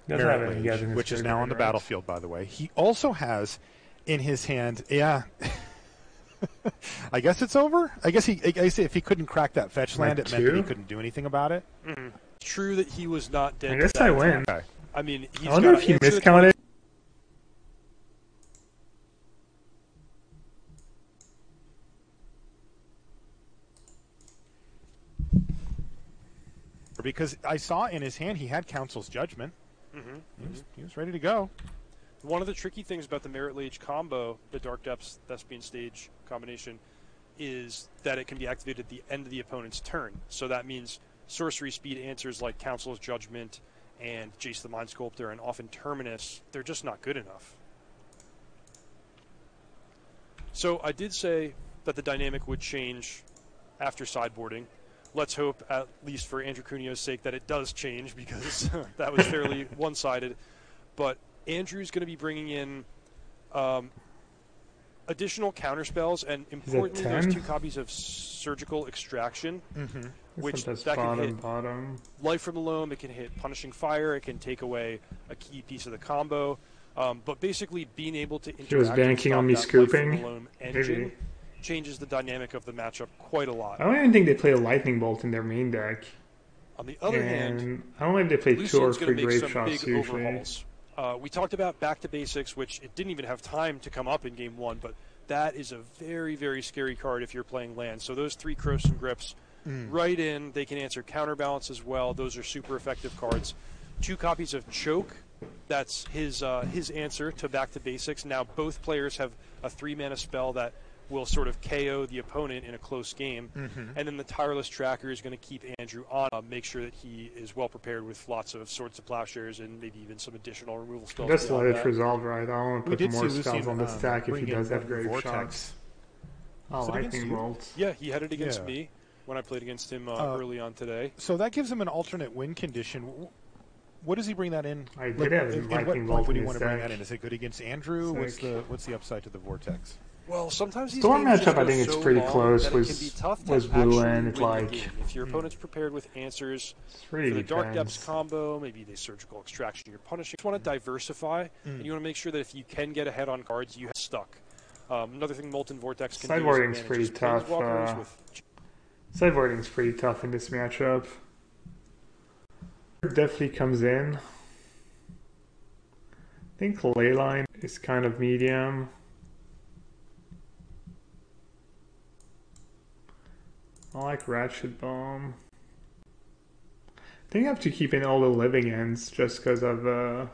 [SPEAKER 4] Merit Lage, which is now on the battlefield, by the way. He also has in his hand, I guess it's over. I guess if he couldn't crack that fetch land, it meant that he couldn't do anything about it.
[SPEAKER 3] Mm-hmm. True that he was not dead.
[SPEAKER 1] I guess I win.
[SPEAKER 4] Okay.
[SPEAKER 3] I mean,
[SPEAKER 1] I wonder if he miscounted.
[SPEAKER 4] Because I saw in his hand he had Council's Judgment. He was ready to go.
[SPEAKER 3] One of the tricky things about the Merit Lage combo, the Dark Depths Thespian Stage combination, is that it can be activated at the end of the opponent's turn. So that means sorcery speed answers like Council's Judgment and Jace the Mind Sculptor and often Terminus, they're just not good enough. So I did say that the dynamic would change after sideboarding. Let's hope, at least for Andrew Cunio's sake, that it does change, because that was fairly one-sided. But Andrew's going to be bringing in additional counterspells, and importantly, there's 2 copies of Surgical Extraction, which that can hit Life from the Loam, it can hit Punishing Fire, it can take away a key piece of the combo. But basically, being able to interact with
[SPEAKER 1] banking on me scooping.
[SPEAKER 3] Life from the Loam engine changes the dynamic of the matchup quite a lot.
[SPEAKER 1] I don't even think they play a Lightning Bolt in their main deck.
[SPEAKER 3] On the other hand,
[SPEAKER 1] I don't know if they play 2 or 3 Grave
[SPEAKER 3] some
[SPEAKER 1] Shots
[SPEAKER 3] big
[SPEAKER 1] usually.
[SPEAKER 3] overhauls. We talked about Back to Basics, which it didn't even have time to come up in Game 1, but that is a very, very scary card if you're playing land. So those 3 Crows and Grips right in. They can answer counterbalance as well. Those are super effective cards. 2 copies of Choke. That's his answer to Back to Basics. Now both players have a 3-mana spell that will sort of KO the opponent in a close game. And then the Tireless Tracker is going to keep Andrew on, make sure that he is well prepared with lots of Swords to Plowshares and maybe even some additional removal spells.
[SPEAKER 1] Just let it resolve, right? I don't want to put more spells on the stack if he does have grave shots. Oh, Lightning Bolt.
[SPEAKER 3] Yeah, he had it against me when I played against him early on today.
[SPEAKER 4] So that gives him an alternate win condition. What does he bring that in?
[SPEAKER 1] I did have Lightning Bolt.
[SPEAKER 4] What would he want to bring that in? Is it good against Andrew? What's the upside to the Vortex?
[SPEAKER 3] Well, sometimes these
[SPEAKER 1] Storm
[SPEAKER 3] games
[SPEAKER 1] matchup, I think it's pretty close. Was blue and like
[SPEAKER 3] if your opponent's prepared with answers for the Dark Depths combo, maybe they Surgical Extraction, you're punishing. You just want to diversify, and you want to make sure that if you can get ahead on cards, you have stuck. Another thing Molten Vortex can do is
[SPEAKER 1] Sideboarding's pretty tough. Sideboarding's pretty tough in this matchup. Definitely comes in. I think Leyline is kind of medium. I like Ratchet Bomb. I think I have to keep in all the living ends just because of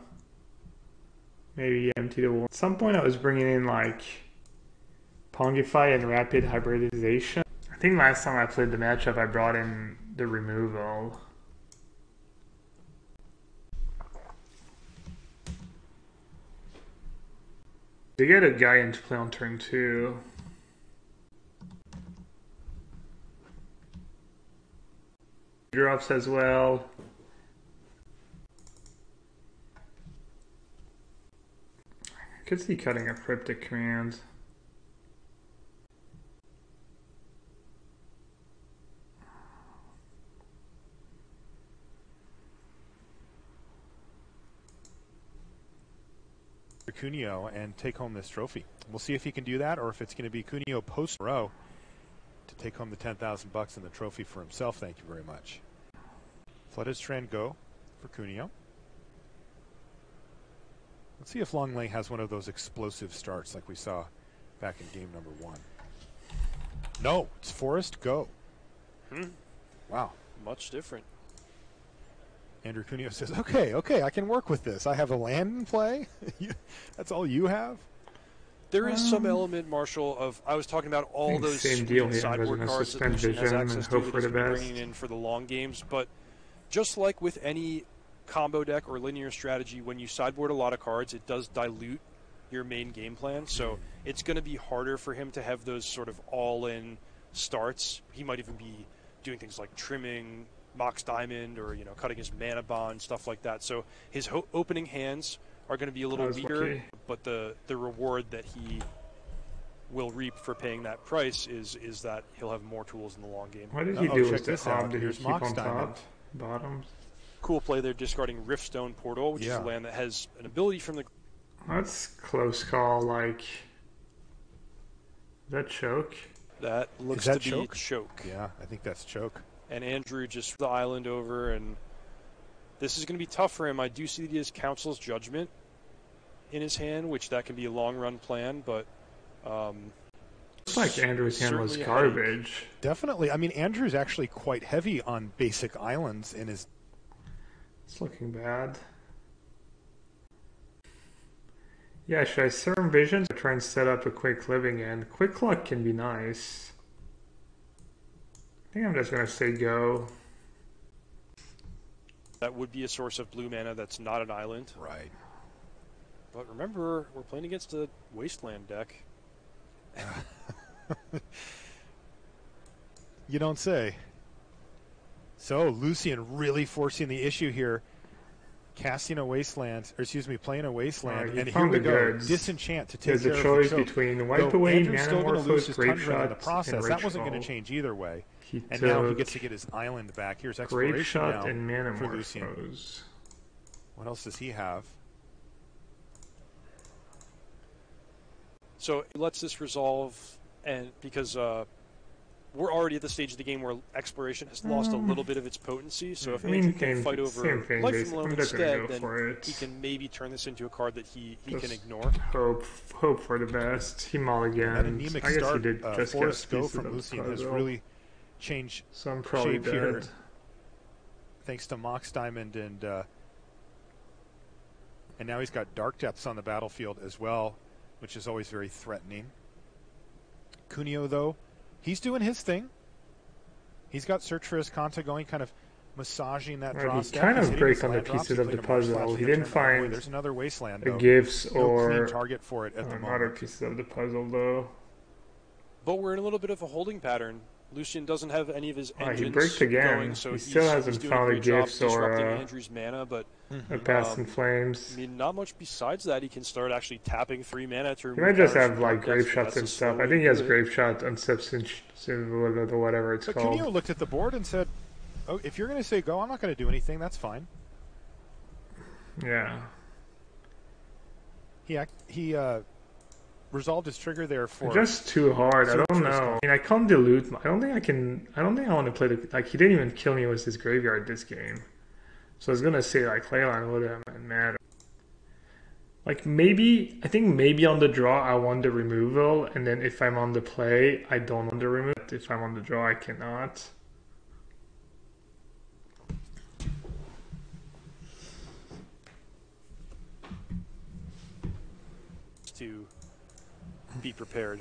[SPEAKER 1] maybe empty the wall. At some point I was bringing in like Pongify and Rapid Hybridization. I think last time I played the matchup I brought in the removal. They get a guy into play on turn 2. Drops as well. I could see cutting a Cryptic Command.
[SPEAKER 4] Cuneo and take home this trophy. We'll see if he can do that, or if it's going to be Cuneo post row to take home the $10,000 and the trophy for himself. Thank you very much. Flooded Strand go for Cuneo. Let's see if Longley has one of those explosive starts like we saw back in game number 1. No, it's Forest go. Wow.
[SPEAKER 3] Much different.
[SPEAKER 4] Andrew Cuneo says, okay, I can work with this. I have a land in play. That's all you have?
[SPEAKER 3] There is some element, Marshall, of I was talking about all those sideboard cards that Lucian has access to that he's bringing in for the long games. But just like with any combo deck or linear strategy, when you sideboard a lot of cards, it does dilute your main game plan. So it's going to be harder for him to have those sort of all-in starts. He might even be doing things like trimming Mox Diamond or cutting his mana bond, stuff like that. So his opening hands are going to be a little weaker, but the reward that he will reap for paying that price is that he'll have more tools in the long game.
[SPEAKER 1] What did he do with this out? Did he keep on top? Bottoms?
[SPEAKER 3] Cool play there, discarding Riftstone Portal, which is a land that has an ability from the...
[SPEAKER 1] That's close call, like... Is that choke?
[SPEAKER 3] That looks to be choke.
[SPEAKER 4] Yeah, I think that's choke.
[SPEAKER 3] And Andrew just the island over, and this is going to be tough for him. I do see that he has Council's Judgment in his hand, which that can be a long-run plan, but...
[SPEAKER 1] looks like Andrew's hand was garbage.
[SPEAKER 4] Definitely. I mean, Andrew's actually quite heavy on basic islands in his...
[SPEAKER 1] It's looking bad. Yeah, should I Serum Visions or try and set up a Quick Living End? Quick Luck can be nice. I think I'm just going to say go.
[SPEAKER 3] That would be a source of blue mana that's not an island.
[SPEAKER 4] Right.
[SPEAKER 3] But remember, we're playing against a Wasteland deck.
[SPEAKER 4] You don't say. So, Lucian really forcing the issue here. Casting a Wasteland, or excuse me, playing a Wasteland, and here we go. Disenchant to take care of the choke.
[SPEAKER 1] There's a choice between Wipe Away, Manamorphose, Grape Shot,
[SPEAKER 4] in the process. That wasn't going to change either way. And now he gets to get his island back. Here's Exploration
[SPEAKER 1] Grape Shot
[SPEAKER 4] now
[SPEAKER 1] and
[SPEAKER 4] for Lucian. What else does he have?
[SPEAKER 3] So it lets this resolve, and because we're already at the stage of the game where Exploration has lost a little bit of its potency. So if Andrew can fight over Life from Loam instead, then he can maybe turn this into a card that he can ignore.
[SPEAKER 1] Hope for the best. He mulligans.
[SPEAKER 4] That anemic start, Forest Go from Lucian has really change
[SPEAKER 1] So I'm probably
[SPEAKER 4] shape
[SPEAKER 1] dead.
[SPEAKER 4] here. Thanks to Mox Diamond and now he's got Dark Depths on the battlefield as well, which is always very threatening. Cuneo, though, he's doing his thing. He's got Search for Escanta going, kind of massaging that draw step.
[SPEAKER 1] He kind of breaks on the
[SPEAKER 4] land drops.
[SPEAKER 1] pieces of the puzzle. He
[SPEAKER 4] the
[SPEAKER 1] didn't find
[SPEAKER 4] there's another wasteland,
[SPEAKER 1] the
[SPEAKER 4] though.
[SPEAKER 1] gifts
[SPEAKER 4] No
[SPEAKER 1] or
[SPEAKER 4] clean target for it at the
[SPEAKER 1] other
[SPEAKER 4] moment.
[SPEAKER 1] pieces of the puzzle, though.
[SPEAKER 3] But we're in a little bit of a holding pattern. Lucian doesn't have any of his engines
[SPEAKER 1] he breaks again.
[SPEAKER 3] going, so
[SPEAKER 1] he still hasn't found
[SPEAKER 3] a
[SPEAKER 1] the gifts or
[SPEAKER 3] Andrew's mana, but
[SPEAKER 1] a Past in Flames.
[SPEAKER 3] I mean, not much besides that. He can start actually tapping 3 mana to.
[SPEAKER 1] He might just have like grave shots and stuff. I think he has grave shot on or whatever it's called.
[SPEAKER 4] But Cuneo looked at the board and said, "Oh, if you're going to say go, I'm not going to do anything. That's fine."
[SPEAKER 1] Yeah.
[SPEAKER 4] He resolved his trigger there for
[SPEAKER 1] just too hard. I don't know. I mean, I can't dilute. I don't think I can. I don't think I want to play the like. He didn't even kill me with his graveyard this game, so I was gonna say like Leyline would have mattered. Like maybe I think maybe on the draw I want the removal, and then if I'm on the play I don't want the removal. If I'm on the draw I cannot.
[SPEAKER 3] To be prepared.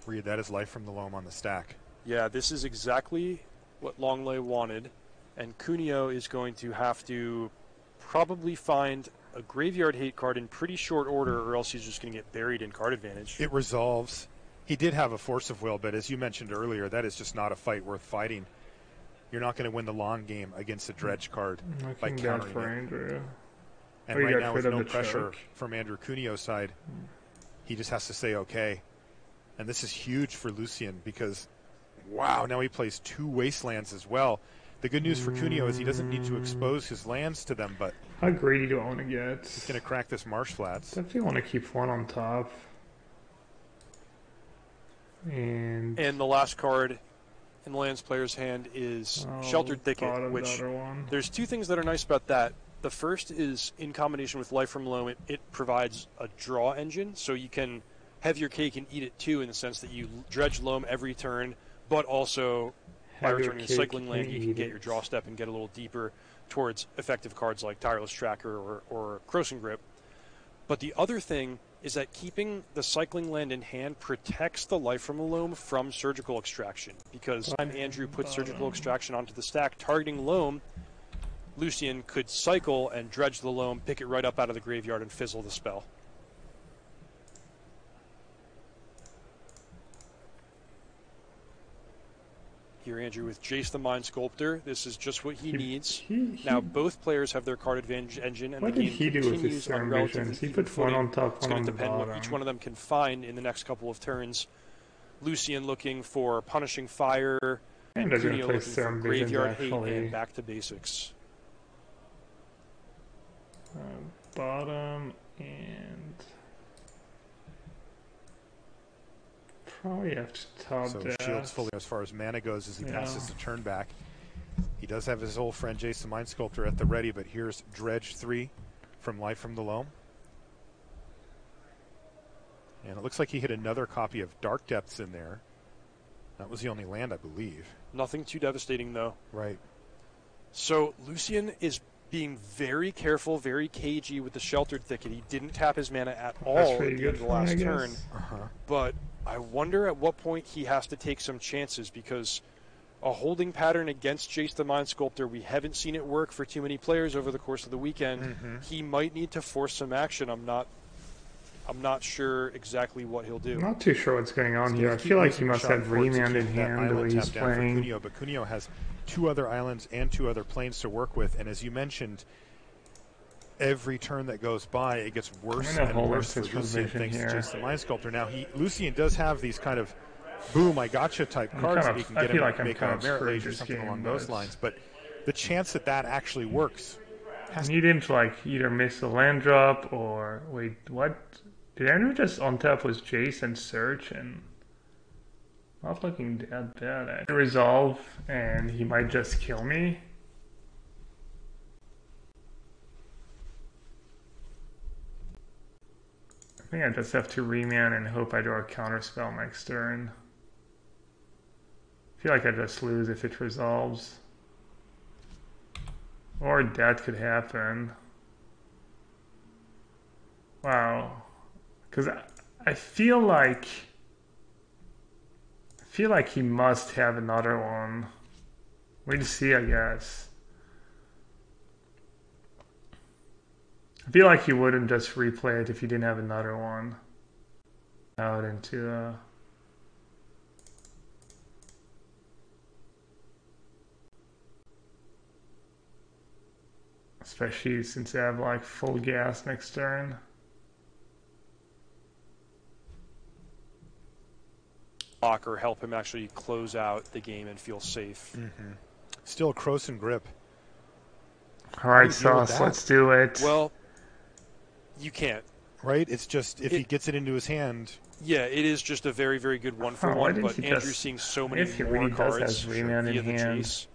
[SPEAKER 4] Read that as Life from the Loam on the stack.
[SPEAKER 3] Yeah, this is exactly what Longley wanted, and Cuneo is going to have to probably find a graveyard hate card in pretty short order, or else he's just going to get buried in card advantage.
[SPEAKER 4] It resolves. He did have a Force of Will, but as you mentioned earlier, that is just not a fight worth fighting. You're not going to win the long game against a dredge card by countering
[SPEAKER 1] for
[SPEAKER 4] it.
[SPEAKER 1] Andrew.
[SPEAKER 4] And right now, with no pressure from Andrew Cuneo's side, he just has to say okay. And this is huge for Lucian because, wow, now he plays 2 Wastelands as well. The good news for Cuneo is he doesn't need to expose his lands to them, but
[SPEAKER 1] how greedy do I want to get?
[SPEAKER 4] He's going to crack this Marsh Flats.
[SPEAKER 1] Definitely want to keep 1 on top. And
[SPEAKER 3] the last card in the lands player's hand is Sheltered Thicket, which there's 2 things that are nice about that. The first is in combination with Life from Loam, it provides a draw engine, so you can have your cake and eat it too, in the sense that you dredge Loam every turn, but also by returning a cycling land, you can get your draw step and get a little deeper towards effective cards like Tireless Tracker or Crossing Grip. But the other thing is that keeping the cycling land in hand protects the Life from Loam from Surgical Extraction, because when Andrew puts Surgical Extraction onto the stack targeting Loam, Lucian could cycle and dredge the Loam, pick it right up out of the graveyard, and fizzle the spell. Here, Andrew, with Jace the Mind Sculptor, this is just what he needs. Now, both players have their card advantage engine, and
[SPEAKER 1] what
[SPEAKER 3] the
[SPEAKER 1] did
[SPEAKER 3] game
[SPEAKER 1] he do with his
[SPEAKER 3] continues on relatively
[SPEAKER 1] He put 1 on top, 1 on the bottom.
[SPEAKER 3] It's going to depend what each one of them can find in the next couple of turns. Lucian looking for Punishing Fire, and Cuneo looking for Graveyard Hate and Back to Basics.
[SPEAKER 1] Bottom and probably have to top
[SPEAKER 4] so
[SPEAKER 1] that.
[SPEAKER 4] Shields fully as far as mana goes as he passes the turn back. He does have his old friend Jace the Mind Sculptor at the ready, but here's Dredge 3 from Life from the Loam. And it looks like he hit another copy of Dark Depths in there. That was the only land, I believe.
[SPEAKER 3] Nothing too devastating, though.
[SPEAKER 4] Right.
[SPEAKER 3] So Lucian is being very careful, very cagey with the Sheltered Thicket. He didn't tap his mana at all at the end of the last turn. But I wonder at what point he has to take some chances, because a holding pattern against Jace the Mind Sculptor, we haven't seen it work for too many players over the course of the weekend. He might need to force some action. I'm not sure exactly what he'll do.
[SPEAKER 1] I'm not too sure what's going on here. I feel like he must have Remand in hand the way he's playing.
[SPEAKER 4] Cuneo, but Cuneo has 2 other islands and 2 other planes to work with, and as you mentioned, every turn that goes by, it gets worse and worse for Lucian thanks to Jace the Mind Sculptor. Now, Lucian does have these kind of boom, I gotcha type cards that he can get him to make a Merit Rage or something along those lines, but the chance that that actually works.
[SPEAKER 1] I need him to like either miss a land drop or wait, what? Did Andrew just untap with Jace and search and not looking that bad? I resolve and he might just kill me. I think I just have to remand and hope I draw a counter spell next turn. I feel like I just lose if it resolves. Or that could happen. Wow. Because I feel like he must have another one. We'll see, I guess. I feel like he wouldn't just replay it if he didn't have another one. Out into especially since they have like full gas next turn.
[SPEAKER 3] Block or help him actually close out the game and feel safe.
[SPEAKER 4] Mm-hmm. Still Croson grip.
[SPEAKER 1] All right, Sauce, let's do it.
[SPEAKER 3] Well, you can't.
[SPEAKER 4] Right? It's just if he gets it into his hand.
[SPEAKER 3] Yeah, it is just a very, very good one-for-one, but Andrew's seeing so many more cards via the chase.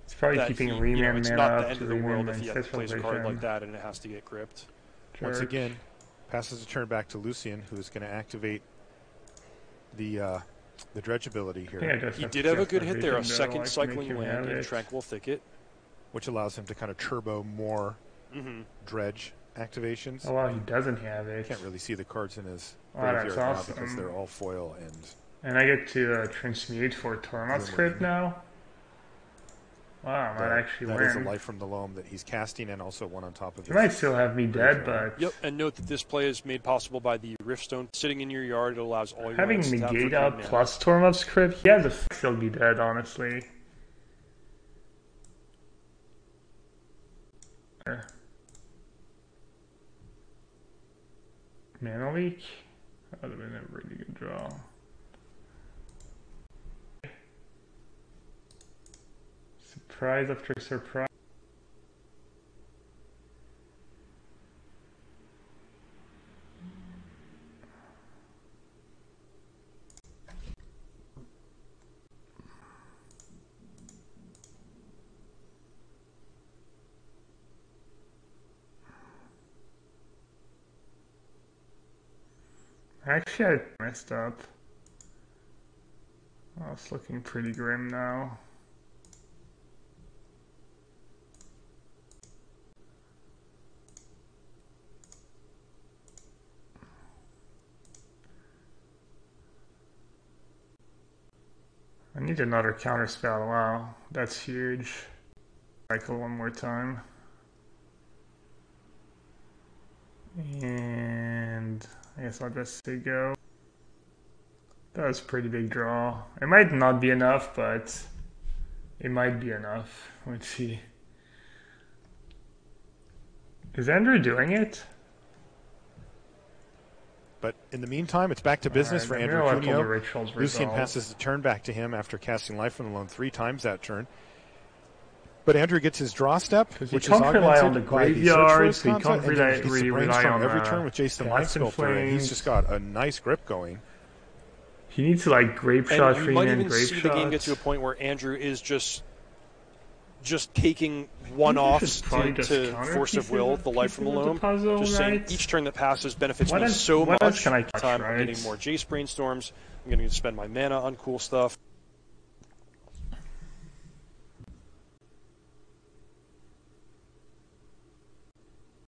[SPEAKER 1] It's probably keeping Remand
[SPEAKER 3] it's
[SPEAKER 1] mana
[SPEAKER 3] not
[SPEAKER 1] up
[SPEAKER 3] the end
[SPEAKER 1] to
[SPEAKER 3] of the world if
[SPEAKER 1] Remand
[SPEAKER 3] he plays a card like that and it has to get gripped.
[SPEAKER 4] Once again, passes the turn back to Lucian, who is going to activate the dredge ability here.
[SPEAKER 3] He did have a good hit there, a second cycling land in Tranquil Thicket.
[SPEAKER 4] Which allows him to kind of turbo more dredge activations.
[SPEAKER 1] Oh, well, he doesn't have it.
[SPEAKER 4] Can't really see the cards in his
[SPEAKER 1] graveyard now
[SPEAKER 4] because they're all foil
[SPEAKER 1] and I get to transmute for Tormod script now. Wow, I might actually win.
[SPEAKER 4] That is a life from the loam that he's casting and also one on top of it.
[SPEAKER 1] He might still have me dead, but...
[SPEAKER 3] Yep, and note that this play is made possible by the Riftstone sitting in your yard. It allows all your
[SPEAKER 1] having negate out plus Tormod script, he has to still be dead, honestly. Mana leak? That would have been a really good draw. Surprise after surprise. Actually, I messed up. Oh, it's looking pretty grim now. I need another counter spell. Wow, that's huge. Cycle one more time. And I guess I'll just say go. That was a pretty big draw. It might not be enough, but it might be enough. Let's see. Is Andrew doing it?
[SPEAKER 4] But in the meantime, it's back to business for Andrew Cuneo. Lucian passes the turn back to him after casting Life from the Loam 3 times that turn. But Andrew gets his draw step, which is augmented on the graveyard,
[SPEAKER 1] so he can't really rely on
[SPEAKER 4] every turn with Jason Life Sculptor, and he's just got a nice grip going.
[SPEAKER 1] He needs to like grape shot,
[SPEAKER 3] and you might even see the game get to a point where Andrew is just taking one-offs to force of will, the Life from the Loam. Just saying each turn that passes benefits me so much.
[SPEAKER 1] What else can I touch,
[SPEAKER 3] I'm getting more Jace Brainstorms. I'm going to spend my mana on cool stuff.